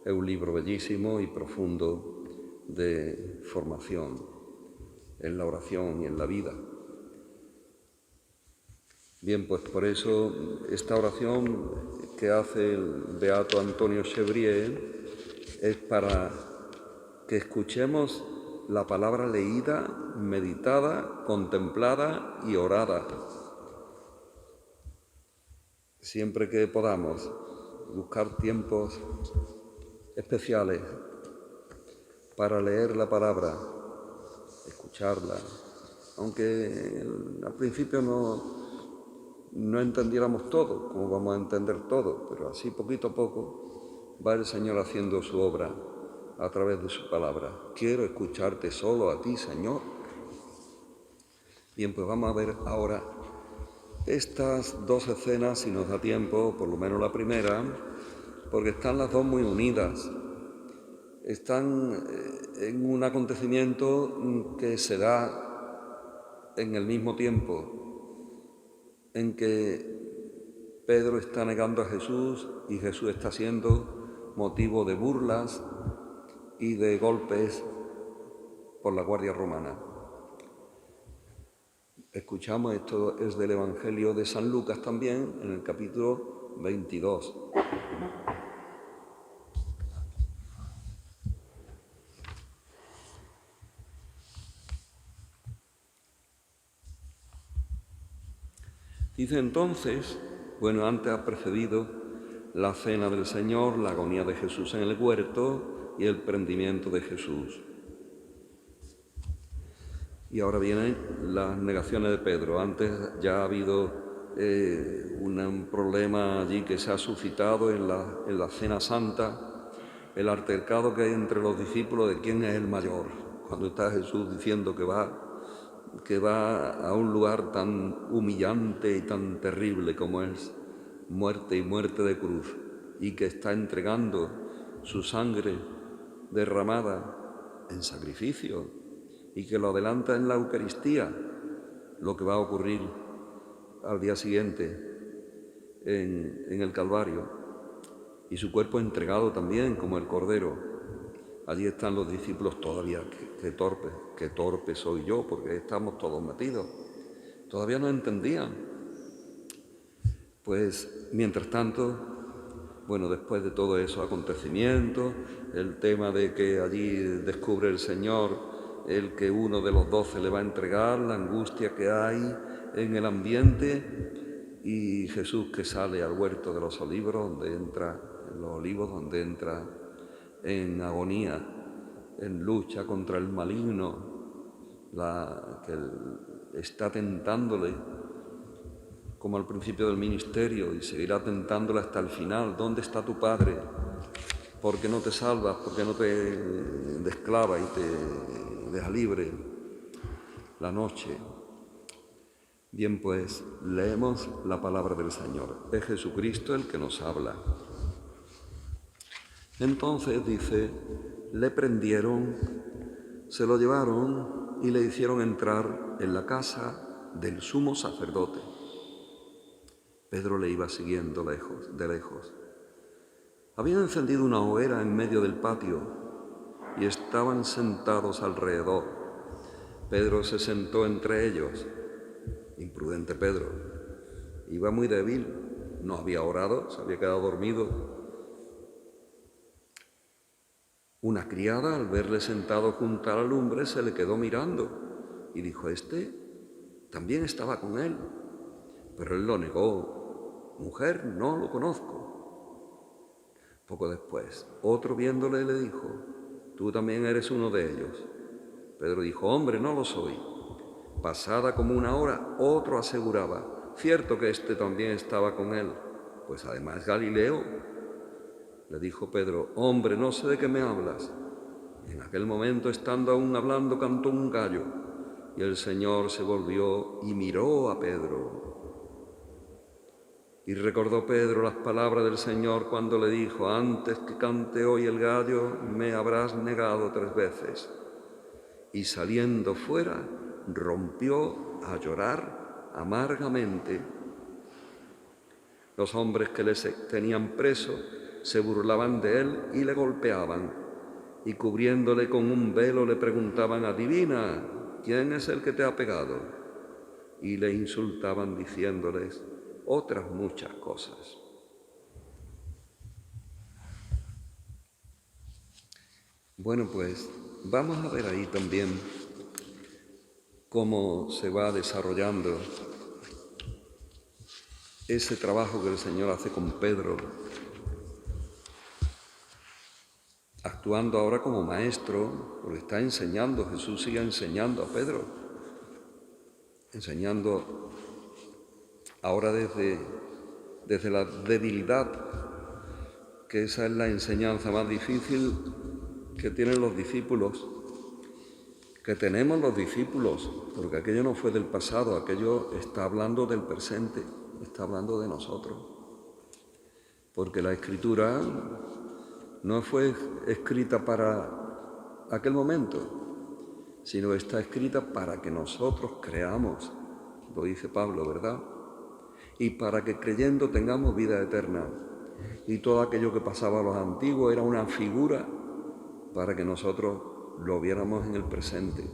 Es un libro bellísimo y profundo de formación en la oración y en la vida. Bien, pues por eso esta oración que hace el beato Antonio Chevrier es para que escuchemos la palabra leída, meditada, contemplada y orada. Siempre que podamos, buscar tiempos especiales para leer la palabra, escucharla, aunque al principio no entendiéramos todo, como vamos a entender todo, pero así poquito a poco va el Señor haciendo su obra a través de su palabra. Quiero escucharte solo a ti, Señor. Bien, pues vamos a ver ahora estas dos escenas, si nos da tiempo, por lo menos la primera, porque están las dos muy unidas. Están en un acontecimiento que se da en el mismo tiempo en que Pedro está negando a Jesús y Jesús está siendo motivo de burlas y de golpes por la Guardia Romana. Escuchamos, esto es del Evangelio de San Lucas también, en el capítulo 22. Dice entonces, bueno, antes ha precedido la cena del Señor, la agonía de Jesús en el huerto y el prendimiento de Jesús. Y ahora vienen las negaciones de Pedro. Antes ya ha habido un problema allí que se ha suscitado en la Cena Santa, el altercado que hay entre los discípulos de quién es el mayor, cuando está Jesús diciendo que va a un lugar tan humillante y tan terrible como es muerte y muerte de cruz, y que está entregando su sangre derramada en sacrificio, y que lo adelanta en la Eucaristía, lo que va a ocurrir al día siguiente en el Calvario, y su cuerpo entregado también como el Cordero. Allí están los discípulos todavía, qué torpe soy yo, porque estamos todos metidos. Todavía no entendían. Pues, mientras tanto, bueno, después de todos esos acontecimientos, el tema de que allí descubre el Señor el que uno de los 12 le va a entregar, la angustia que hay en el ambiente, y Jesús que sale al huerto de los olivos, donde entra en agonía, en lucha contra el maligno, que está tentándole, como al principio del ministerio, y seguirá tentándole hasta el final. ¿Dónde está tu Padre? ¿Por qué no te salvas? ¿Por qué no te desclava y te deja libre la noche? Bien, pues leemos la palabra del Señor. Es Jesucristo el que nos habla. Entonces dice, le prendieron, se lo llevaron y le hicieron entrar en la casa del sumo sacerdote. Pedro le iba siguiendo de lejos. Habían encendido una hoguera en medio del patio y estaban sentados alrededor. Pedro se sentó entre ellos. Imprudente Pedro. Iba muy débil, no había orado, se había quedado dormido. Una criada, al verle sentado junto a la lumbre, se le quedó mirando y dijo, «Este también estaba con él». Pero él lo negó. «Mujer, no lo conozco». Poco después, otro viéndole le dijo, «Tú también eres uno de ellos». Pedro dijo, «Hombre, no lo soy». Pasada como una hora, otro aseguraba, «Cierto que este también estaba con él, pues además Galileo». Le dijo Pedro, «Hombre, no sé de qué me hablas». Y en aquel momento, estando aún hablando, cantó un gallo, y el Señor se volvió y miró a Pedro. Y recordó Pedro las palabras del Señor cuando le dijo, «Antes que cante hoy el gallo, me habrás negado 3 veces». Y saliendo fuera, rompió a llorar amargamente. Los hombres que le tenían preso se burlaban de él y le golpeaban, y cubriéndole con un velo le preguntaban, «Adivina, ¿quién es el que te ha pegado?». Y le insultaban diciéndoles otras muchas cosas. Bueno, pues vamos a ver ahí también cómo se va desarrollando ese trabajo que el Señor hace con Pedro, actuando ahora como maestro, porque está enseñando, Jesús sigue enseñando a Pedro, enseñando ahora desde la debilidad, que esa es la enseñanza más difícil que tienen los discípulos, que tenemos los discípulos, porque aquello no fue del pasado, aquello está hablando del presente, está hablando de nosotros, porque la Escritura no fue escrita para aquel momento, sino está escrita para que nosotros creamos, lo dice Pablo, ¿verdad? Y para que creyendo tengamos vida eterna. Y todo aquello que pasaba a los antiguos era una figura para que nosotros lo viéramos en el presente,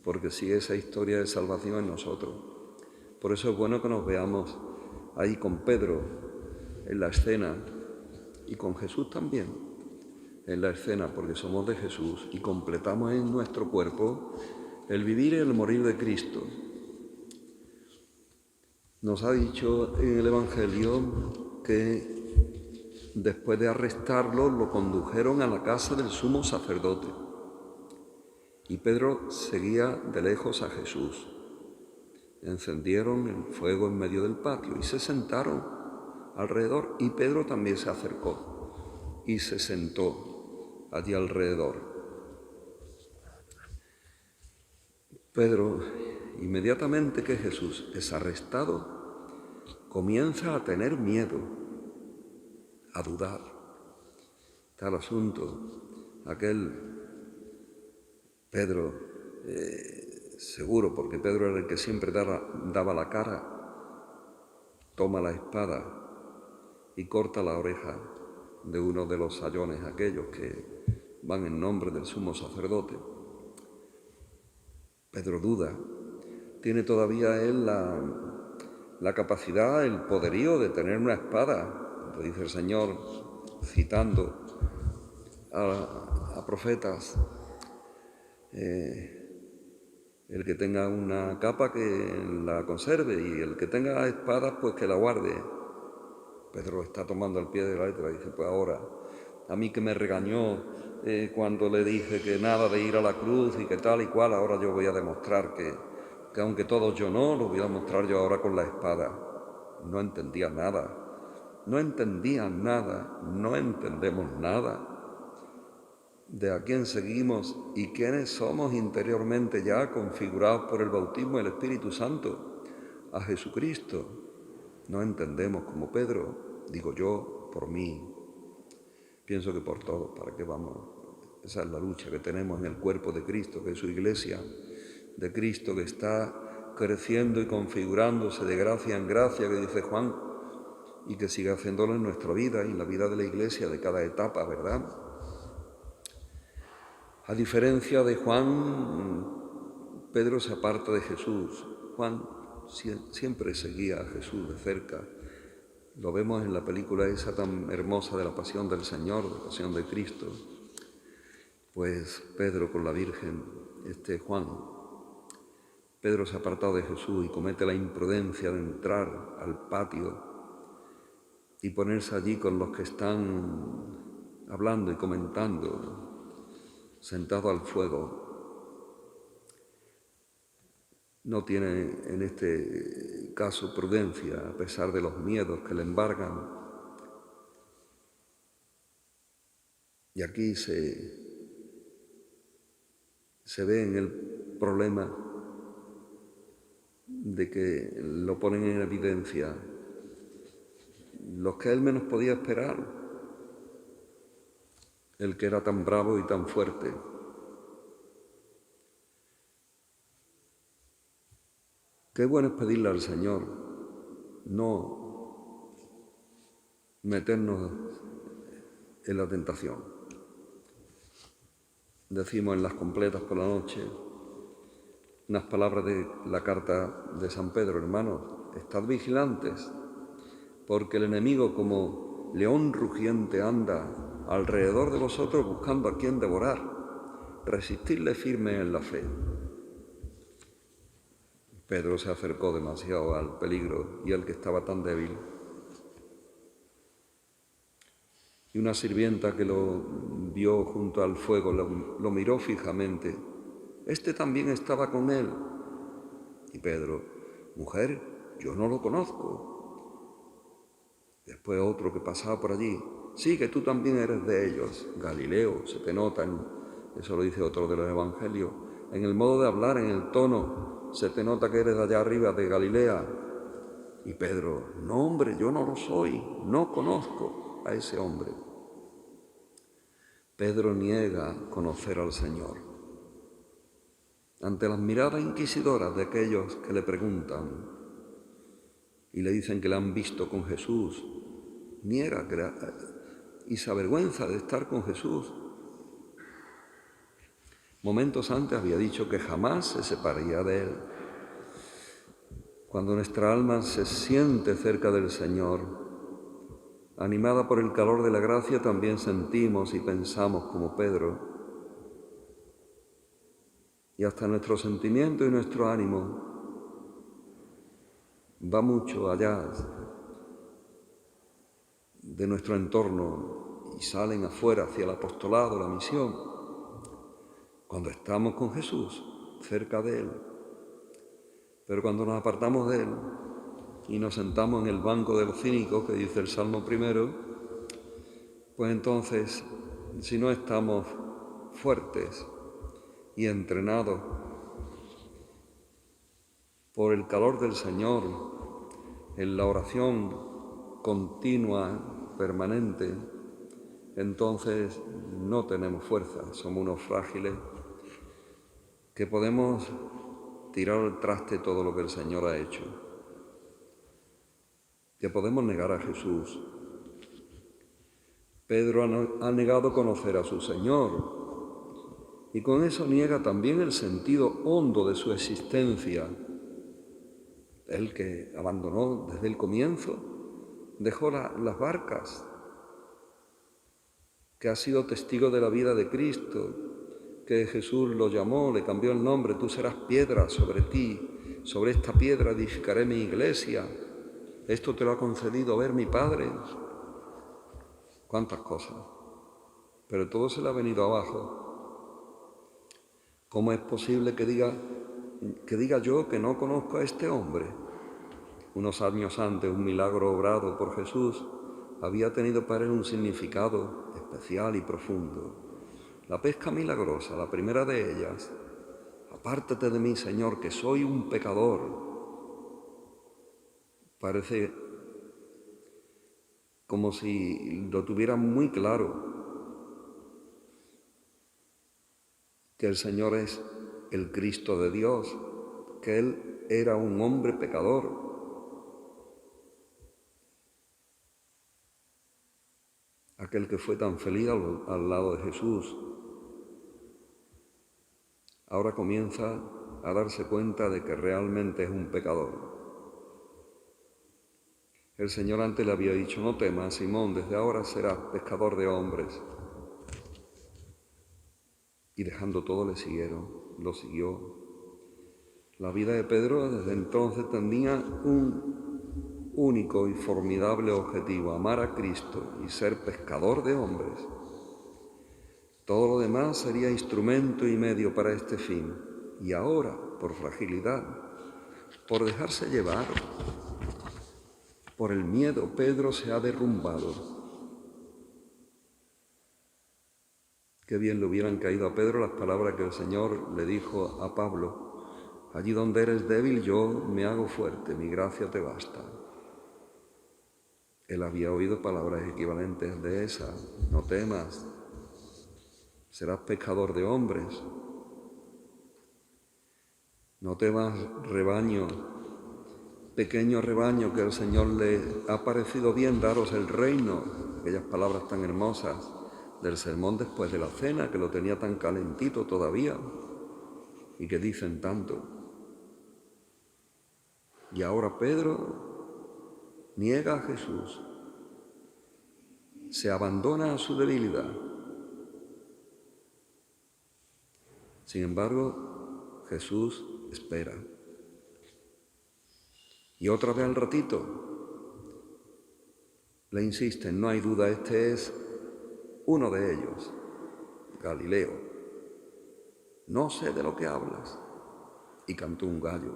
porque sigue esa historia de salvación en nosotros. Por eso es bueno que nos veamos ahí con Pedro en la escena, y con Jesús también en la escena, porque somos de Jesús y completamos en nuestro cuerpo el vivir y el morir de Cristo. Nos ha dicho en el Evangelio que después de arrestarlo lo condujeron a la casa del sumo sacerdote y Pedro seguía de lejos a Jesús. Encendieron el fuego en medio del patio y se sentaron alrededor, y Pedro también se acercó. y se sentó allí alrededor. Pedro, inmediatamente que Jesús es arrestado, comienza a tener miedo, a dudar. Está el asunto, aquel Pedro, seguro, porque Pedro era el que siempre daba la cara, toma la espada y corta la oreja de uno de los sayones aquellos que van en nombre del sumo sacerdote. Pedro duda, tiene todavía él la capacidad, el poderío de tener una espada, le dice el Señor, citando a profetas, el que tenga una capa que la conserve y el que tenga espadas pues que la guarde. Pedro está tomando al pie de la letra y dice, pues ahora, a mí que me regañó cuando le dije que nada de ir a la cruz y que tal y cual, ahora yo voy a demostrar que aunque todos yo no, lo voy a demostrar yo ahora con la espada. No entendía nada, no entendían nada, no entendemos nada de a quién seguimos y quiénes somos interiormente ya configurados por el bautismo del Espíritu Santo, a Jesucristo. No entendemos como Pedro, digo yo, por mí, pienso que por todos, ¿para qué vamos? Esa es la lucha que tenemos en el cuerpo de Cristo, que es su iglesia, de Cristo que está creciendo y configurándose de gracia en gracia, que dice Juan, y que sigue haciéndolo en nuestra vida y en la vida de la iglesia de cada etapa, ¿verdad? A diferencia de Juan, Pedro se aparta de Jesús. Juan siempre seguía a Jesús de cerca. Lo vemos en la película esa tan hermosa de la Pasión del Señor, de la Pasión de Cristo. Pues Pedro con la Virgen, Juan, Pedro se ha apartado de Jesús y comete la imprudencia de entrar al patio y ponerse allí con los que están hablando y comentando, sentado al fuego. No tiene en este caso prudencia, a pesar de los miedos que le embargan. Y aquí se ve en el problema de que lo ponen en evidencia los que él menos podía esperar, el que era tan bravo y tan fuerte. Qué bueno es pedirle al Señor, no meternos en la tentación. Decimos en las completas por la noche unas palabras de la carta de San Pedro, hermanos, estad vigilantes, porque el enemigo como león rugiente anda alrededor de vosotros buscando a quien devorar. Resistidle firme en la fe. Pedro se acercó demasiado al peligro y el que estaba tan débil. Y una sirvienta que lo vio junto al fuego lo miró fijamente. También estaba con él. Y Pedro, mujer, yo no lo conozco. Después otro que pasaba por allí, sí, que tú también eres de ellos, Galileo, se te nota, eso lo dice otro de los evangelios, en el modo de hablar, en el tono, se te nota que eres de allá arriba, de Galilea. Y Pedro, no hombre, yo no lo soy, no conozco a ese hombre. Pedro niega conocer al Señor. Ante las miradas inquisidoras de aquellos que le preguntan y le dicen que le han visto con Jesús, niega y se avergüenza de estar con Jesús. Momentos antes había dicho que jamás se separaría de Él. Cuando nuestra alma se siente cerca del Señor, animada por el calor de la gracia, también sentimos y pensamos como Pedro. Y hasta nuestro sentimiento y nuestro ánimo va mucho allá de nuestro entorno y salen afuera hacia el apostolado, la misión, cuando estamos con Jesús, cerca de Él. Pero cuando nos apartamos de Él y nos sentamos en el banco de los cínicos, que dice el Salmo primero, Pues entonces, si no estamos fuertes y entrenados por el calor del Señor en la oración continua, permanente, entonces no tenemos fuerza, somos unos frágiles que podemos tirar al traste todo lo que el Señor ha hecho, que podemos negar a Jesús. Pedro ha negado conocer a su Señor y con eso niega también el sentido hondo de su existencia. Él que abandonó desde el comienzo, dejó las barcas, que ha sido testigo de la vida de Cristo, que Jesús lo llamó, le cambió el nombre, tú serás piedra sobre ti, sobre esta piedra edificaré mi iglesia, esto te lo ha concedido ver mi Padre. Cuántas cosas, pero todo se le ha venido abajo. ¿Cómo es posible que diga yo que no conozco a este hombre? Unos años antes, un milagro obrado por Jesús había tenido para él un significado especial y profundo. La pesca milagrosa, la primera de ellas, apártate de mí, Señor, que soy un pecador. Parece como si lo tuvieran muy claro, que el Señor es el Cristo de Dios, que Él era un hombre pecador. Aquel que fue tan feliz al lado de Jesús, ahora comienza a darse cuenta de que realmente es un pecador. El Señor antes le había dicho, no temas, Simón, desde ahora serás pescador de hombres. Y dejando todo lo siguió. La vida de Pedro desde entonces tenía un único y formidable objetivo, amar a Cristo y ser pescador de hombres. Todo lo demás sería instrumento y medio para este fin. Y ahora, por fragilidad, por dejarse llevar, por el miedo, Pedro se ha derrumbado. Qué bien le hubieran caído a Pedro las palabras que el Señor le dijo a Pablo. Allí donde eres débil, yo me hago fuerte, mi gracia te basta. Él había oído palabras equivalentes de esas. No temas, serás pescador de hombres. No temas, rebaño, pequeño rebaño, que el Señor le ha parecido bien daros el reino. Aquellas palabras tan hermosas del sermón después de la cena, que lo tenía tan calentito todavía y que dicen tanto. Y ahora Pedro niega a Jesús, se abandona a su debilidad. Sin embargo, Jesús espera. Y otra vez al ratito le insisten, no hay duda, este es uno de ellos, Galileo. No sé de lo que hablas. Y cantó un gallo.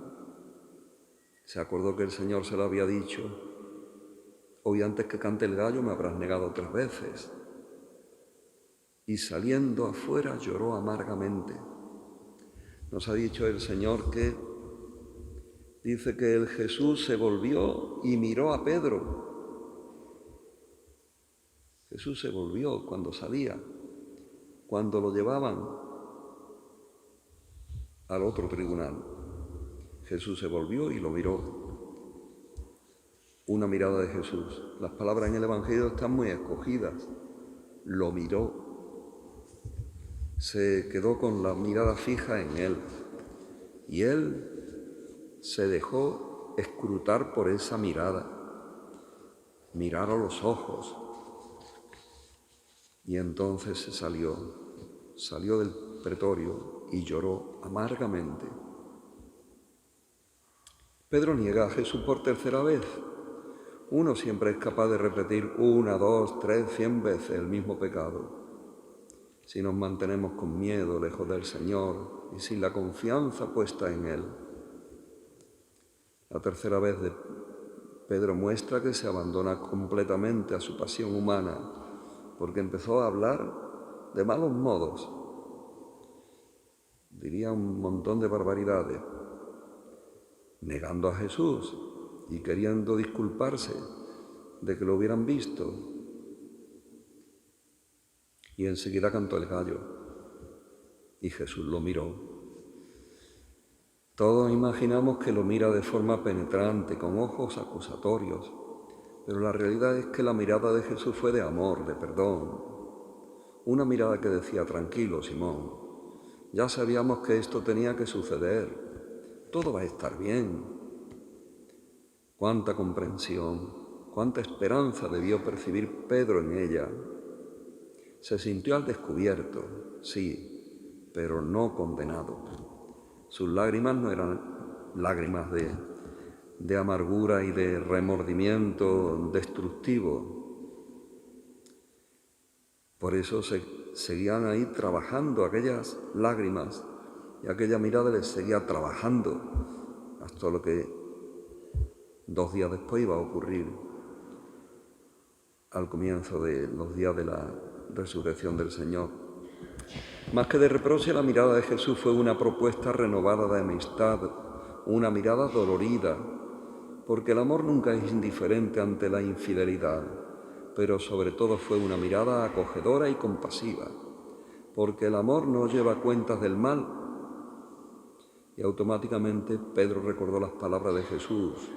Se acordó que el Señor se lo había dicho, hoy antes que cante el gallo me habrás negado 3 veces. Y saliendo afuera lloró amargamente. Nos ha dicho el Señor que dice que el Jesús se volvió y miró a Pedro. Jesús se volvió cuando salía, cuando lo llevaban al otro tribunal. Jesús se volvió y lo miró. Una mirada de Jesús. Las palabras en el Evangelio están muy escogidas. Lo miró. Se quedó con la mirada fija en él. Y él se dejó escrutar por esa mirada. Mirar a los ojos. Y entonces se salió del pretorio y lloró amargamente. Pedro niega a Jesús por 3ª vez. Uno siempre es capaz de repetir 1, 2, 3, 100 veces el mismo pecado. Si nos mantenemos con miedo, lejos del Señor y sin la confianza puesta en Él. La 3ª vez Pedro muestra que se abandona completamente a su pasión humana porque empezó a hablar de malos modos, diría un montón de barbaridades, negando a Jesús y queriendo disculparse de que lo hubieran visto. Y enseguida cantó el gallo y Jesús lo miró. Todos imaginamos que lo mira de forma penetrante, con ojos acusatorios, pero la realidad es que la mirada de Jesús fue de amor, de perdón. Una mirada que decía: tranquilo, Simón, ya sabíamos que esto tenía que suceder, todo va a estar bien. Cuánta comprensión, cuánta esperanza debió percibir Pedro en ella. Se sintió al descubierto, sí, pero no condenado. Sus lágrimas no eran lágrimas de amargura y de remordimiento destructivo. Por eso seguían ahí trabajando aquellas lágrimas, y aquella mirada les seguía trabajando hasta lo que 2 días después iba a ocurrir al comienzo de los días de la resurrección del Señor. Más que de reproche, la mirada de Jesús fue una propuesta renovada de amistad, una mirada dolorida, porque el amor nunca es indiferente ante la infidelidad, pero sobre todo fue una mirada acogedora y compasiva, porque el amor no lleva cuentas del mal. Y automáticamente Pedro recordó las palabras de Jesús.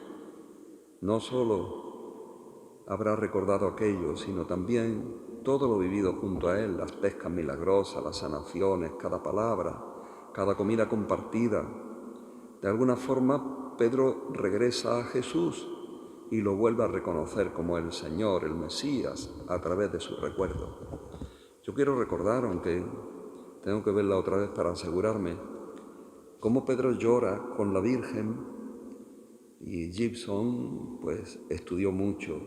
No solo habrá recordado aquello, sino también todo lo vivido junto a él, las pescas milagrosas, las sanaciones, cada palabra, cada comida compartida. De alguna forma, Pedro regresa a Jesús y lo vuelve a reconocer como el Señor, el Mesías, a través de su recuerdo. Yo quiero recordar, aunque tengo que verla otra vez para asegurarme, cómo Pedro llora con la Virgen, y Gibson pues estudió mucho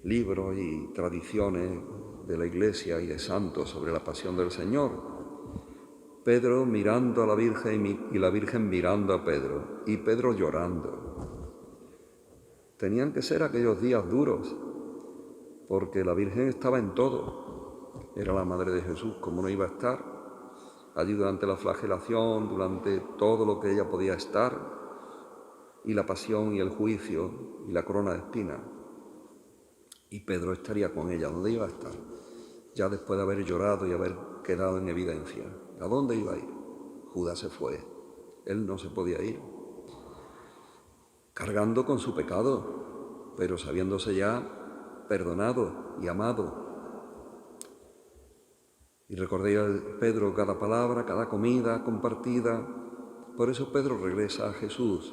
libros y tradiciones de la Iglesia y de santos sobre la pasión del Señor. Pedro mirando a la Virgen y la Virgen mirando a Pedro, y Pedro llorando. Tenían que ser aquellos días duros, porque la Virgen estaba en todo. Era la Madre de Jesús, ¿cómo no iba a estar allí durante la flagelación, durante todo lo que ella podía estar, y la pasión y el juicio y la corona de espinas? Y Pedro estaría con ella. ¿Dónde iba a estar? Ya después de haber llorado y haber quedado en evidencia. ¿A dónde iba a ir? Judas se fue. Él no se podía ir. Cargando con su pecado, pero sabiéndose ya perdonado y amado. Y recordé a Pedro cada palabra, cada comida compartida. Por eso Pedro regresa a Jesús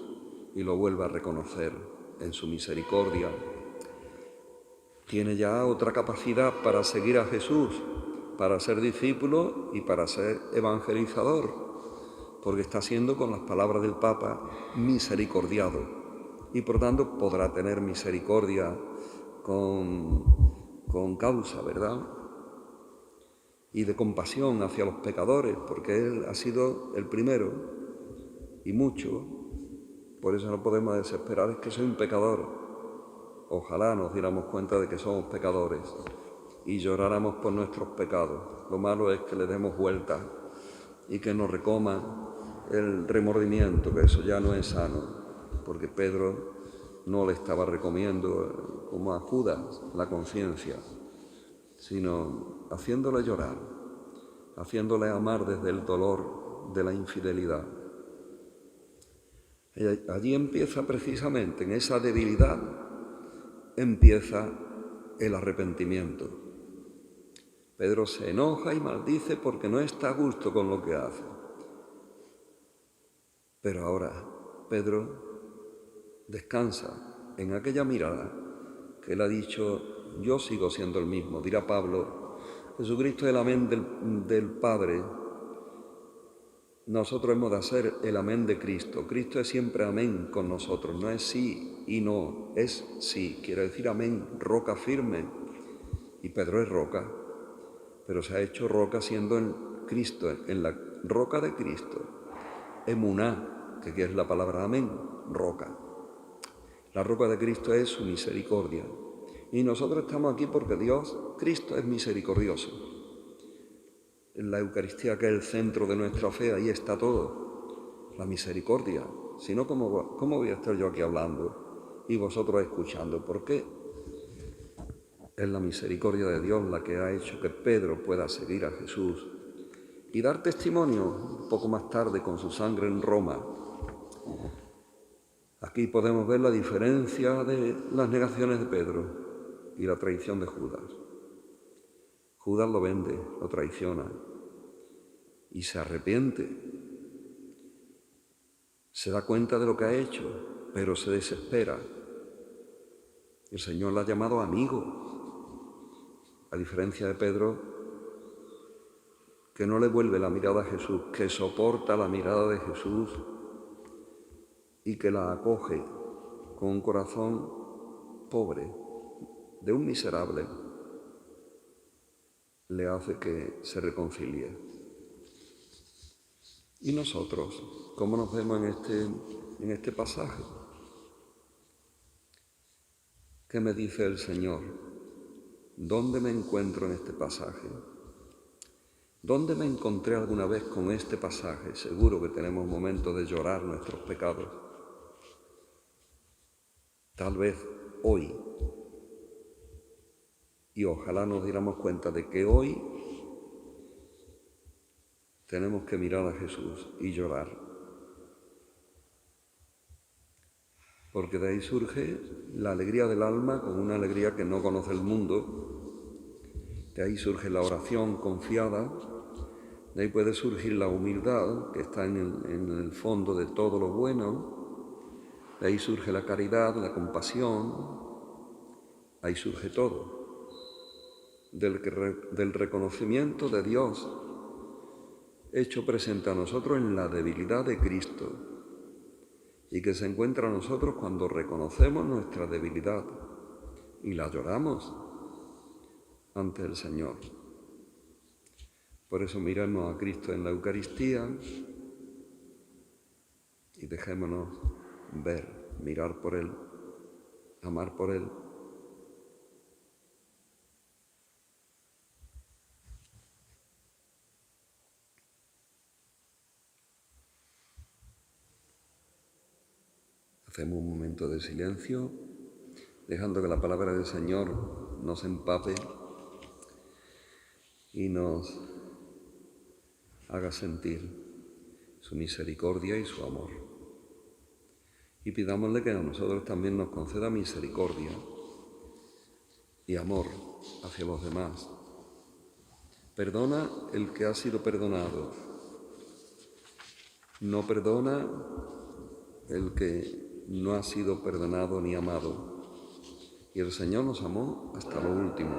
y lo vuelve a reconocer en su misericordia. Tiene ya otra capacidad para seguir a Jesús, para ser discípulo y para ser evangelizador, porque está siendo, con las palabras del Papa, misericordiado, y por tanto podrá tener misericordia con causa, ¿verdad? Y de compasión hacia los pecadores, porque Él ha sido el primero, y mucho. Por eso no podemos desesperar, es que soy un pecador. Ojalá nos diéramos cuenta de que somos pecadores y lloráramos por nuestros pecados. Lo malo es que le demos vuelta y que nos recoma el remordimiento, que eso ya no es sano, porque Pedro no le estaba recomiendo como a Judas la conciencia, sino haciéndole llorar, haciéndole amar desde el dolor de la infidelidad. Allí empieza precisamente, en esa debilidad, empieza el arrepentimiento. Pedro se enoja y maldice porque no está a gusto con lo que hace. Pero ahora Pedro descansa en aquella mirada que él ha dicho: yo sigo siendo el mismo. Dirá Pablo: Jesucristo es el amén del Padre. Nosotros hemos de hacer el amén de Cristo. Cristo es siempre amén con nosotros, no es sí y no, es sí. Quiere decir amén, roca firme. Y Pedro es roca, pero se ha hecho roca siendo en Cristo, en la roca de Cristo. Emuná, que es la palabra amén, roca. La roca de Cristo es su misericordia. Y nosotros estamos aquí porque Dios, Cristo, es misericordioso. En la Eucaristía, que es el centro de nuestra fe, ahí está todo, la misericordia. Si no, ¿cómo voy a estar yo aquí hablando y vosotros escuchando? ¿Por qué? Es la misericordia de Dios la que ha hecho que Pedro pueda seguir a Jesús y dar testimonio un poco más tarde con su sangre en Roma. Aquí podemos ver la diferencia de las negaciones de Pedro y la traición de Judas. Judas lo vende, lo traiciona y se arrepiente. Se da cuenta de lo que ha hecho, pero se desespera. El Señor la ha llamado amigo, a diferencia de Pedro, que no le vuelve la mirada a Jesús, que soporta la mirada de Jesús y que la acoge con un corazón pobre, de un miserable, le hace que se reconcilie. ¿Y nosotros? ¿Cómo nos vemos en este pasaje? ¿Qué me dice el Señor? ¿Dónde me encuentro en este pasaje? ¿Dónde me encontré alguna vez con este pasaje? Seguro que tenemos momentos de llorar nuestros pecados. Tal vez hoy. Y ojalá nos diéramos cuenta de que hoy tenemos que mirar a Jesús y llorar. Porque de ahí surge la alegría del alma, con una alegría que no conoce el mundo. De ahí surge la oración confiada. De ahí puede surgir la humildad, que está en el fondo de todo lo bueno. De ahí surge la caridad, la compasión. Ahí surge todo. Del reconocimiento de Dios, hecho presente a nosotros en la debilidad de Cristo, y que se encuentra a nosotros cuando reconocemos nuestra debilidad y la lloramos ante el Señor. Por eso miremos a Cristo en la Eucaristía y dejémonos ver, mirar por Él, amar por Él. Hacemos un momento de silencio, dejando que la palabra del Señor nos empape y nos haga sentir su misericordia y su amor. Y pidámosle que a nosotros también nos conceda misericordia y amor hacia los demás. Perdona el que ha sido perdonado. No perdona el que no ha sido perdonado ni amado. Y el Señor nos amó hasta lo último.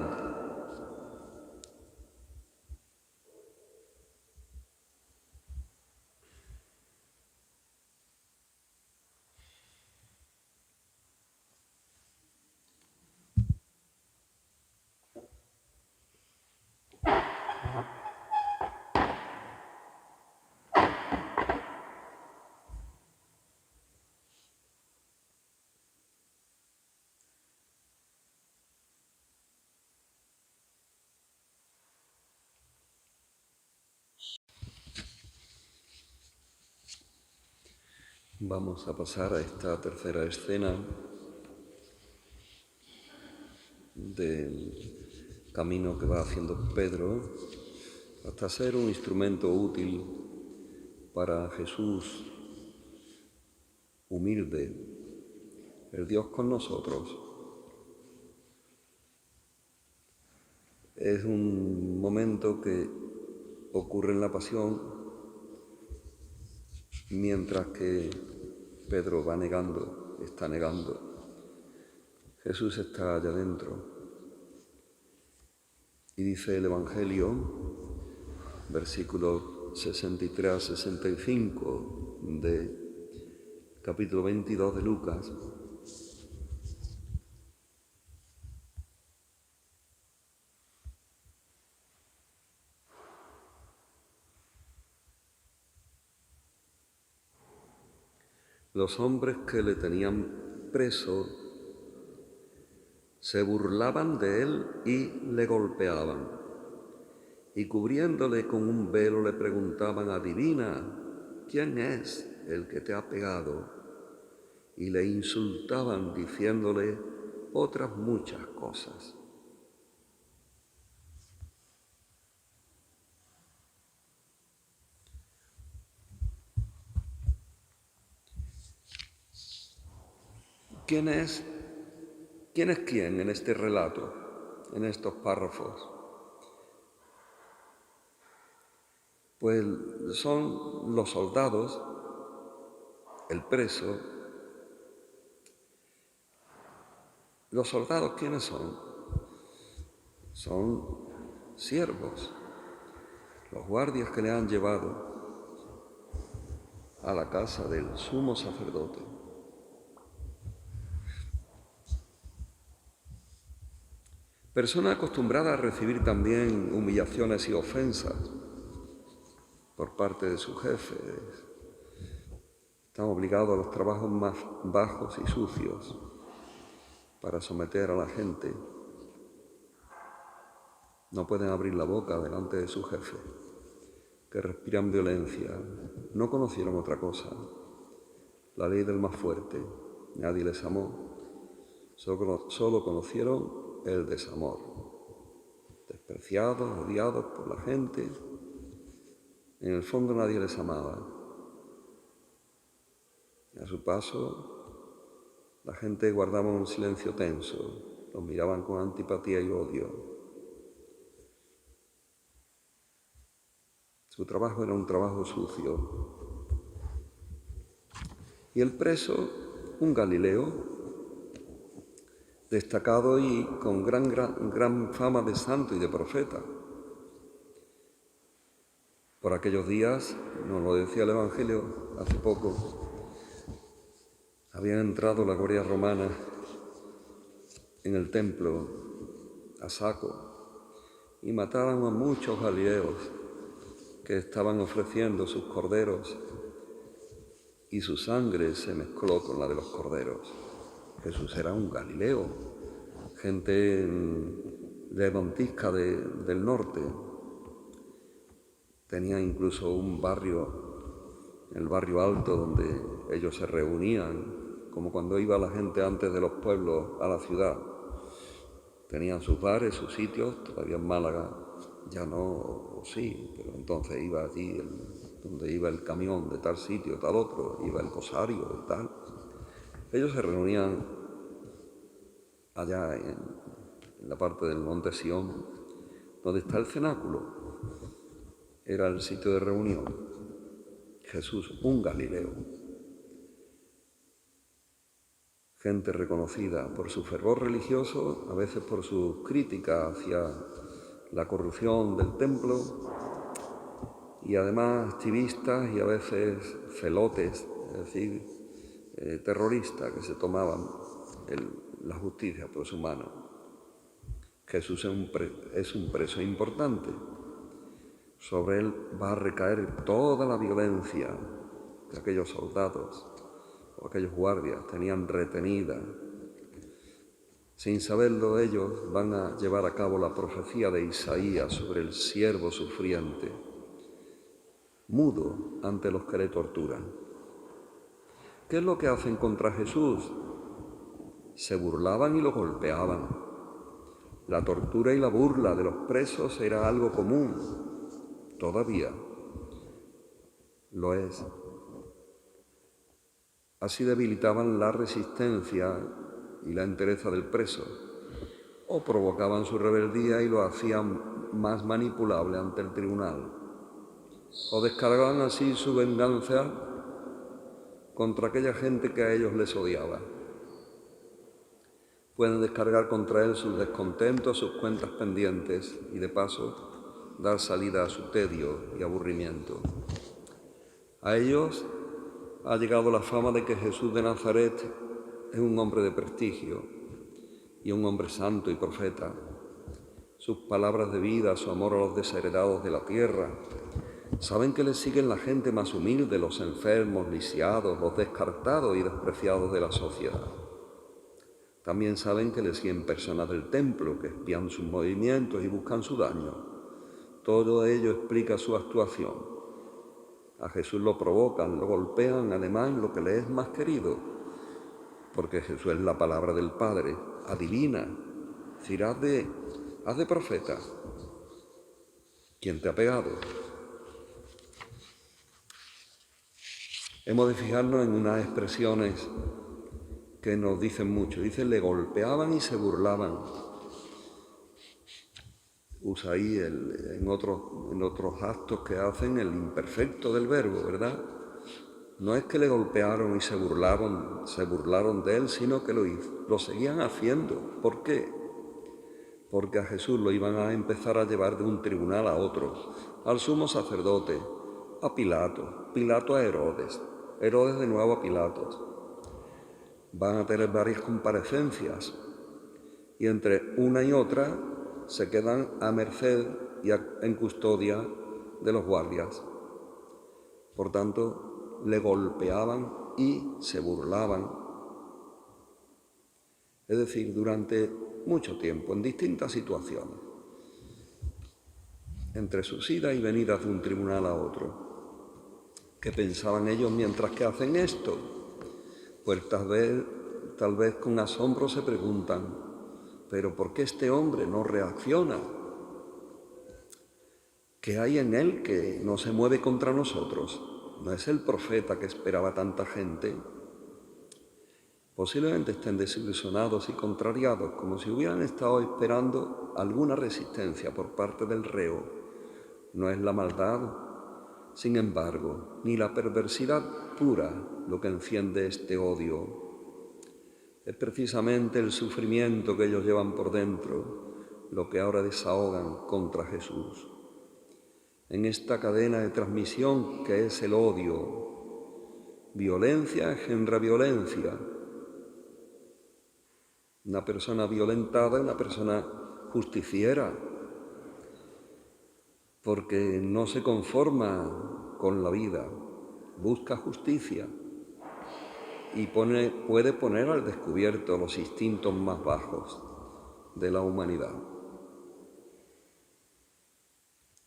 Vamos a pasar a esta tercera escena del camino que va haciendo Pedro hasta ser un instrumento útil para Jesús humilde, el Dios con nosotros. Es un momento que ocurre en la pasión mientras que Pedro va negando, está negando. Jesús está allá dentro. Y dice el Evangelio, versículos 63 a 65 de capítulo 22 de Lucas: los hombres que le tenían preso Se burlaban de él y le golpeaban. Y cubriéndole con un velo le preguntaban: adivina, ¿quién es el que te ha pegado? Y le insultaban diciéndole otras muchas cosas. ¿Quién es quién en este relato, en estos párrafos? Pues son los soldados, el preso. ¿Los soldados quiénes son? Son siervos, los guardias que le han llevado a la casa del sumo sacerdote. Persona acostumbrada a recibir también humillaciones y ofensas por parte de sus jefes. Están obligados a los trabajos más bajos y sucios para someter a la gente. No pueden abrir la boca delante de su jefe, que respiran violencia. No conocieron otra cosa, la ley del más fuerte. Nadie les amó, solo conocieron el desamor. Despreciados, odiados por la gente, en el fondo nadie les amaba. A su paso, la gente guardaba un silencio tenso, los miraban con antipatía y odio. Su trabajo era un trabajo sucio. Y el preso, un Galileo, destacado y con gran fama de santo y de profeta. Por aquellos días, nos lo decía el Evangelio hace poco, habían entrado las guardias romanas en el templo a saco y mataban a muchos galileos que estaban ofreciendo sus corderos, y su sangre se mezcló con la de los corderos. Jesús era un Galileo, gente levantisca del norte. Tenía incluso un barrio, el barrio alto, donde ellos se reunían, como cuando iba la gente antes de los pueblos a la ciudad. Tenían sus bares, sus sitios, todavía en Málaga ya no, o sí, pero entonces iba allí donde iba el camión de tal sitio, tal otro, iba el cosario y tal. Ellos se reunían allá en la parte del monte Sión, donde está el cenáculo. Era el sitio de reunión. Jesús, un Galileo. Gente reconocida por su fervor religioso, a veces por su crítica hacia la corrupción del templo, y además activistas y a veces celotes, es decir, terroristas que se tomaban la justicia por su mano. Jesús es un preso importante. Sobre él va a recaer toda la violencia que aquellos soldados o aquellos guardias tenían retenida. Sin saberlo, ellos van a llevar a cabo la profecía de Isaías sobre el siervo sufriente, mudo ante los que le torturan. ¿Qué es lo que hacen contra Jesús? Se burlaban y lo golpeaban. La tortura y la burla de los presos era algo común, todavía lo es. Así debilitaban la resistencia y la entereza del preso, o provocaban su rebeldía y lo hacían más manipulable ante el tribunal, o descargaban así su venganza contra aquella gente que a ellos les odiaba. Pueden descargar contra él sus descontentos, sus cuentas pendientes y de paso dar salida a su tedio y aburrimiento. A ellos ha llegado la fama de que Jesús de Nazaret es un hombre de prestigio y un hombre santo y profeta. Sus palabras de vida, su amor a los desheredados de la tierra, saben que le siguen la gente más humilde, los enfermos, lisiados, los descartados y despreciados de la sociedad. También saben que le siguen personas del templo, que espían sus movimientos y buscan su daño. Todo ello explica su actuación. A Jesús lo provocan, lo golpean, además en lo que le es más querido, porque Jesús es la palabra del Padre, adivina, es decir, haz de profeta. ¿Quién te ha pegado? Hemos de fijarnos en unas expresiones que nos dicen mucho. Dice, le golpeaban y se burlaban. Usa ahí en otros actos que hacen el imperfecto del verbo, ¿verdad? No es que le golpearon y se burlaron de él, sino que lo seguían haciendo. ¿Por qué? Porque a Jesús lo iban a empezar a llevar de un tribunal a otro, al sumo sacerdote, a Pilato a Herodes de nuevo a Pilatos. Van a tener varias comparecencias y entre una y otra se quedan a merced y en custodia de los guardias. Por tanto, le golpeaban y se burlaban. Es decir, durante mucho tiempo, en distintas situaciones, entre sus idas y venidas de un tribunal a otro. ¿Qué pensaban ellos mientras que hacen esto? Pues tal vez con asombro se preguntan, ¿pero por qué este hombre no reacciona? ¿Qué hay en él que no se mueve contra nosotros? ¿No es el profeta que esperaba tanta gente? Posiblemente estén desilusionados y contrariados, como si hubieran estado esperando alguna resistencia por parte del reo. No es la maldad, sin embargo, ni la perversidad pura lo que enciende este odio. Es precisamente el sufrimiento que ellos llevan por dentro lo que ahora desahogan contra Jesús. En esta cadena de transmisión que es el odio, violencia engendra violencia. Una persona violentada es una persona justiciera, porque no se conforma con la vida, busca justicia y puede poner al descubierto los instintos más bajos de la humanidad.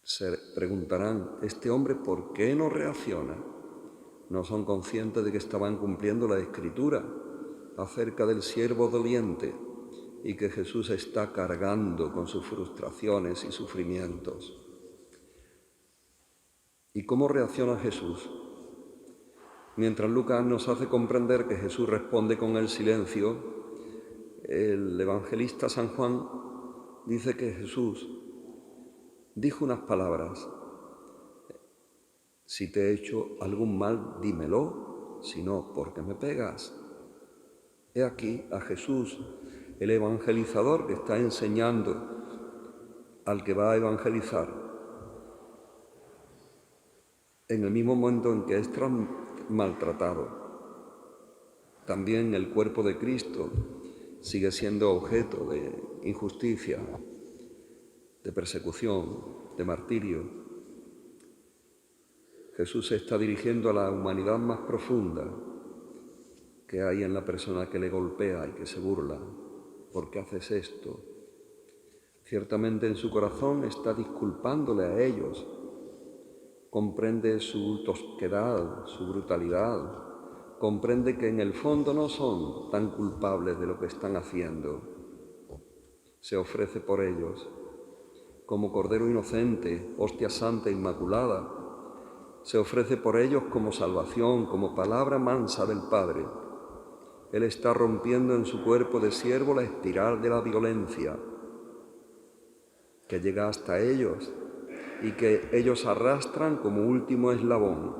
Se preguntarán, ¿este hombre por qué no reacciona? No son conscientes de que estaban cumpliendo la Escritura acerca del siervo doliente y que Jesús está cargando con sus frustraciones y sufrimientos. ¿Y cómo reacciona Jesús? Mientras Lucas nos hace comprender que Jesús responde con el silencio, el evangelista San Juan dice que Jesús dijo unas palabras: si te he hecho algún mal, dímelo, si no, ¿por qué me pegas? He aquí a Jesús, el evangelizador, que está enseñando al que va a evangelizar, en el mismo momento en que es maltratado. También el cuerpo de Cristo sigue siendo objeto de injusticia, de persecución, de martirio. Jesús se está dirigiendo a la humanidad más profunda que hay en la persona que le golpea y que se burla. ¿Por qué haces esto? Ciertamente en su corazón está disculpándole a ellos. Comprende su tosquedad, su brutalidad. Comprende que en el fondo no son tan culpables de lo que están haciendo. Se ofrece por ellos como Cordero inocente, hostia santa e inmaculada. Se ofrece por ellos como salvación, como palabra mansa del Padre. Él está rompiendo en su cuerpo de siervo la espiral de la violencia que llega hasta ellos y que ellos arrastran como último eslabón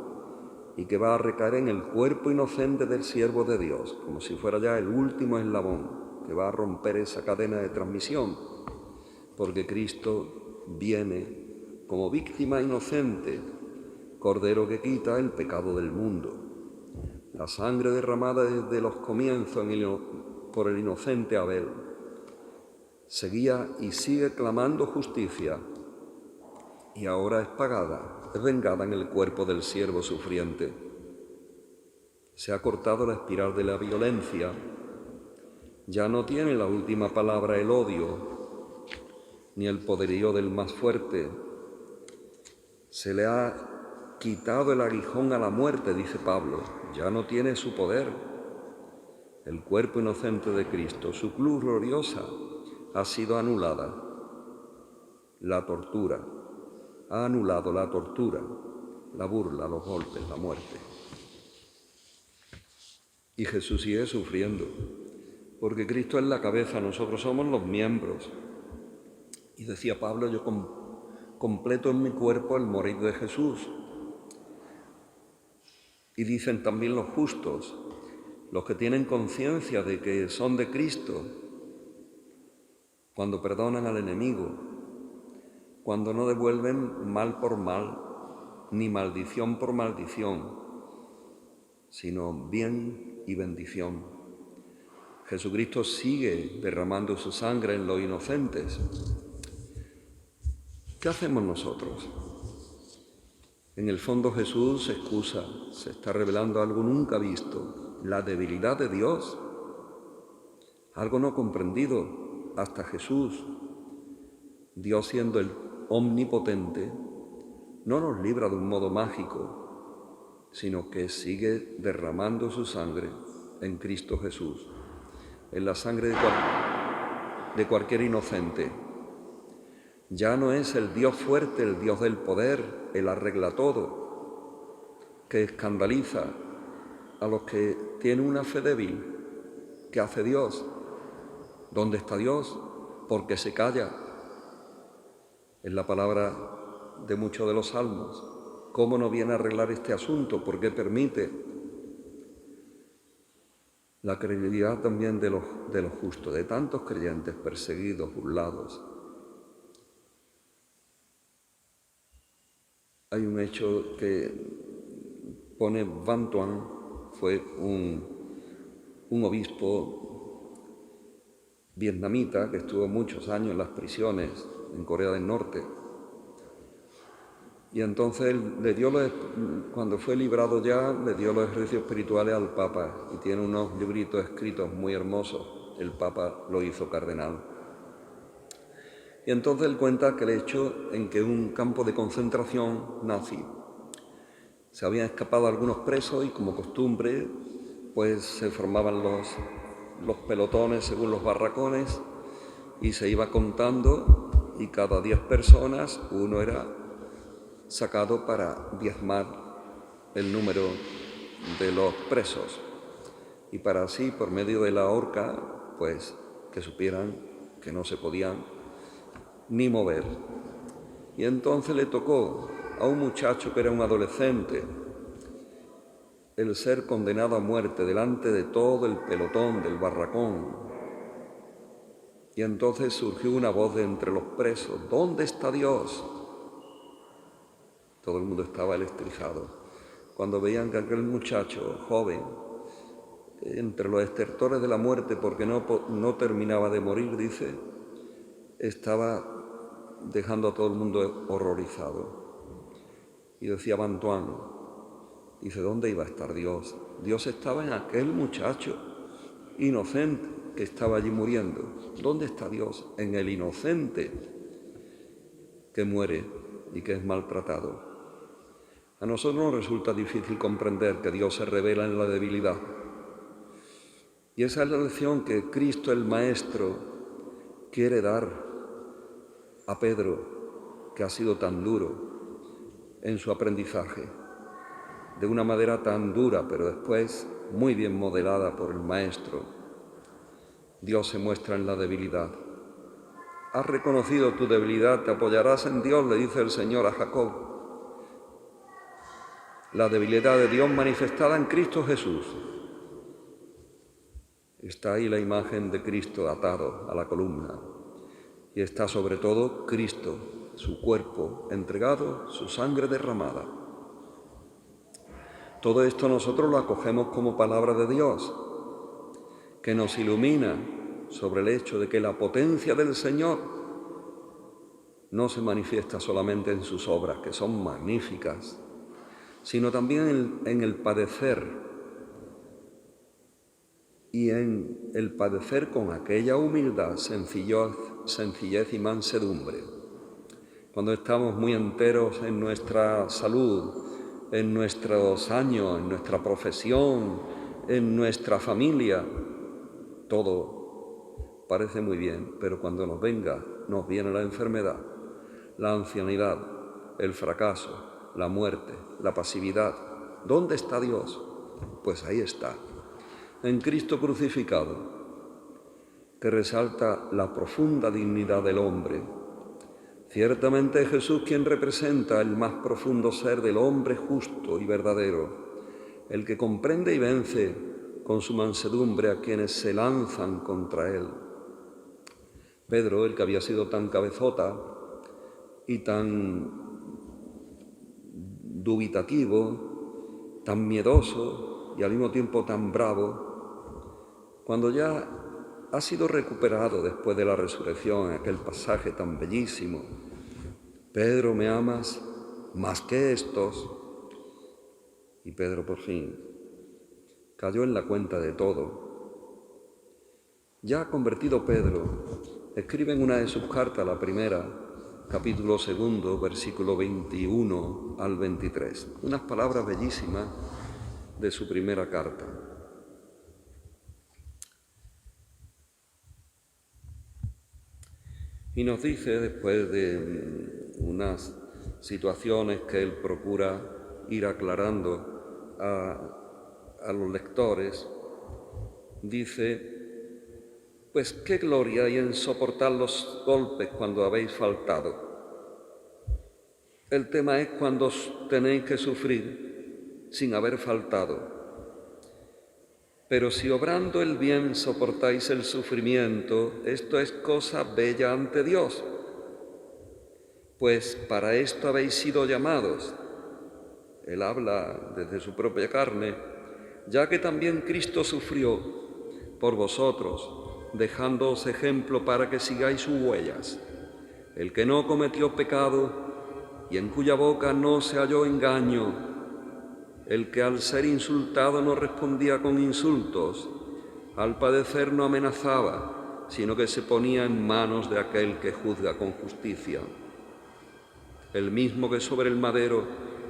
y que va a recaer en el cuerpo inocente del siervo de Dios, como si fuera ya el último eslabón que va a romper esa cadena de transmisión, porque Cristo viene como víctima inocente, Cordero que quita el pecado del mundo. La sangre derramada desde los comienzos por el inocente Abel seguía y sigue clamando justicia, y ahora es pagada, es vengada en el cuerpo del siervo sufriente. Se ha cortado la espiral de la violencia Ya no tiene la última palabra el odio, ni el poderío del más fuerte. Se le ha quitado el aguijón a la muerte, dice Pablo. Ya no tiene su poder. El cuerpo inocente de Cristo, su cruz gloriosa, ha sido anulada. La tortura. Ha anulado la tortura, la burla, los golpes, la muerte. Y Jesús sigue sufriendo, porque Cristo es la cabeza, nosotros somos los miembros. Y decía Pablo, yo completo en mi cuerpo el morir de Jesús. Y dicen también los justos, los que tienen conciencia de que son de Cristo, cuando perdonan al enemigo, cuando no devuelven mal por mal, ni maldición por maldición, sino bien y bendición. Jesucristo sigue derramando su sangre en los inocentes. ¿Qué hacemos nosotros? En el fondo Jesús se excusa, se está revelando algo nunca visto, la debilidad de Dios, algo no comprendido hasta Jesús. Dios, siendo el omnipotente, no nos libra de un modo mágico, sino que sigue derramando su sangre en Cristo Jesús, en la sangre de cualquier inocente. Ya no es el Dios fuerte, el Dios del poder, el arregla-todo, que escandaliza a los que tienen una fe débil. ¿Qué hace Dios? ¿Dónde está Dios? ¿Por qué se calla? Es la palabra de muchos de los salmos. ¿Cómo no viene a arreglar este asunto? ¿Por qué permite? La credibilidad también de los justos, de tantos creyentes perseguidos, burlados. Hay un hecho que pone Van Tuan, fue un obispo vietnamita que estuvo muchos años en las prisiones en Corea del Norte. Y entonces cuando fue librado ya, le dio los ejercicios espirituales al Papa y tiene unos libritos escritos muy hermosos. El Papa lo hizo cardenal. Y entonces él cuenta que el hecho en que un campo de concentración nazi se habían escapado algunos presos y como costumbre pues se formaban los pelotones según los barracones y se iba contando y cada 10 personas uno era sacado para diezmar el número de los presos y para así por medio de la horca pues que supieran que no se podían ni mover. Y entonces le tocó a un muchacho que era un adolescente el ser condenado a muerte delante de todo el pelotón del barracón. Y entonces surgió una voz de entre los presos: ¿dónde está Dios? Todo el mundo estaba electrizado cuando veían que aquel muchacho joven, entre los estertores de la muerte porque no terminaba de morir, dice, estaba dejando a todo el mundo horrorizado. Y decía Van Tuan, dice, ¿dónde iba a estar Dios? Dios estaba en aquel muchacho inocente que estaba allí muriendo. ¿Dónde está Dios? En el inocente que muere y que es maltratado. A nosotros nos resulta difícil comprender que Dios se revela en la debilidad. Y esa es la lección que Cristo, el Maestro, quiere dar a Pedro, que ha sido tan duro en su aprendizaje, de una manera tan dura, pero después muy bien modelada por el Maestro. Dios se muestra en la debilidad. Has reconocido tu debilidad, te apoyarás en Dios, le dice el Señor a Jacob. La debilidad de Dios manifestada en Cristo Jesús. Está ahí la imagen de Cristo atado a la columna. Y está sobre todo Cristo, su cuerpo entregado, su sangre derramada. Todo esto nosotros lo acogemos como palabra de Dios, que nos ilumina sobre el hecho de que la potencia del Señor no se manifiesta solamente en sus obras, que son magníficas, sino también en el padecer y en el padecer con aquella humildad, sencillez y mansedumbre. Cuando estamos muy enteros en nuestra salud, en nuestros años, en nuestra profesión, en nuestra familia, todo parece muy bien, pero cuando nos viene la enfermedad, la ancianidad, el fracaso, la muerte, la pasividad, ¿dónde está Dios? Pues ahí está, en Cristo crucificado, que resalta la profunda dignidad del hombre. Ciertamente es Jesús quien representa el más profundo ser del hombre justo y verdadero, el que comprende y vence con su mansedumbre a quienes se lanzan contra él. Pedro, el que había sido tan cabezota y tan dubitativo, tan miedoso y al mismo tiempo tan bravo, cuando ya ha sido recuperado después de la resurrección, en aquel pasaje tan bellísimo: Pedro, ¿me amas más que estos? Y Pedro por fin cayó en la cuenta de todo. Ya convertido Pedro, escribe en una de sus cartas, la primera, capítulo 2, versículo 21 al 23, unas palabras bellísimas de su primera carta. Y nos dice, después de unas situaciones que él procura ir aclarando a los lectores, dice: pues qué gloria hay en soportar los golpes cuando habéis faltado. El tema es cuando tenéis que sufrir sin haber faltado. Pero si obrando el bien soportáis el sufrimiento, esto es cosa bella ante Dios, pues para esto habéis sido llamados. Él habla desde su propia carne, ya que también Cristo sufrió por vosotros, dejándoos ejemplo para que sigáis sus huellas. El que no cometió pecado y en cuya boca no se halló engaño, el que al ser insultado no respondía con insultos, al padecer no amenazaba, sino que se ponía en manos de aquel que juzga con justicia. El mismo que sobre el madero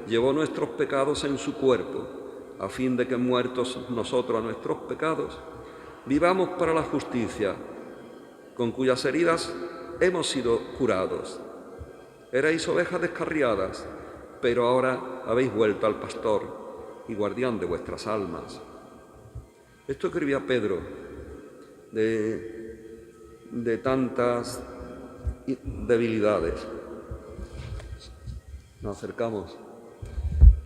llevó nuestros pecados en su cuerpo, a fin de que muertos nosotros a nuestros pecados, vivamos para la justicia, con cuyas heridas hemos sido curados. Erais ovejas descarriadas, pero ahora habéis vuelto al pastor y guardián de vuestras almas. Esto escribía Pedro de tantas debilidades. Nos acercamos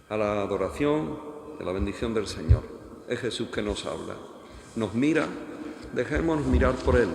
a la adoración, a la bendición del Señor. Es Jesús que nos habla, nos mira, dejémonos mirar por Él.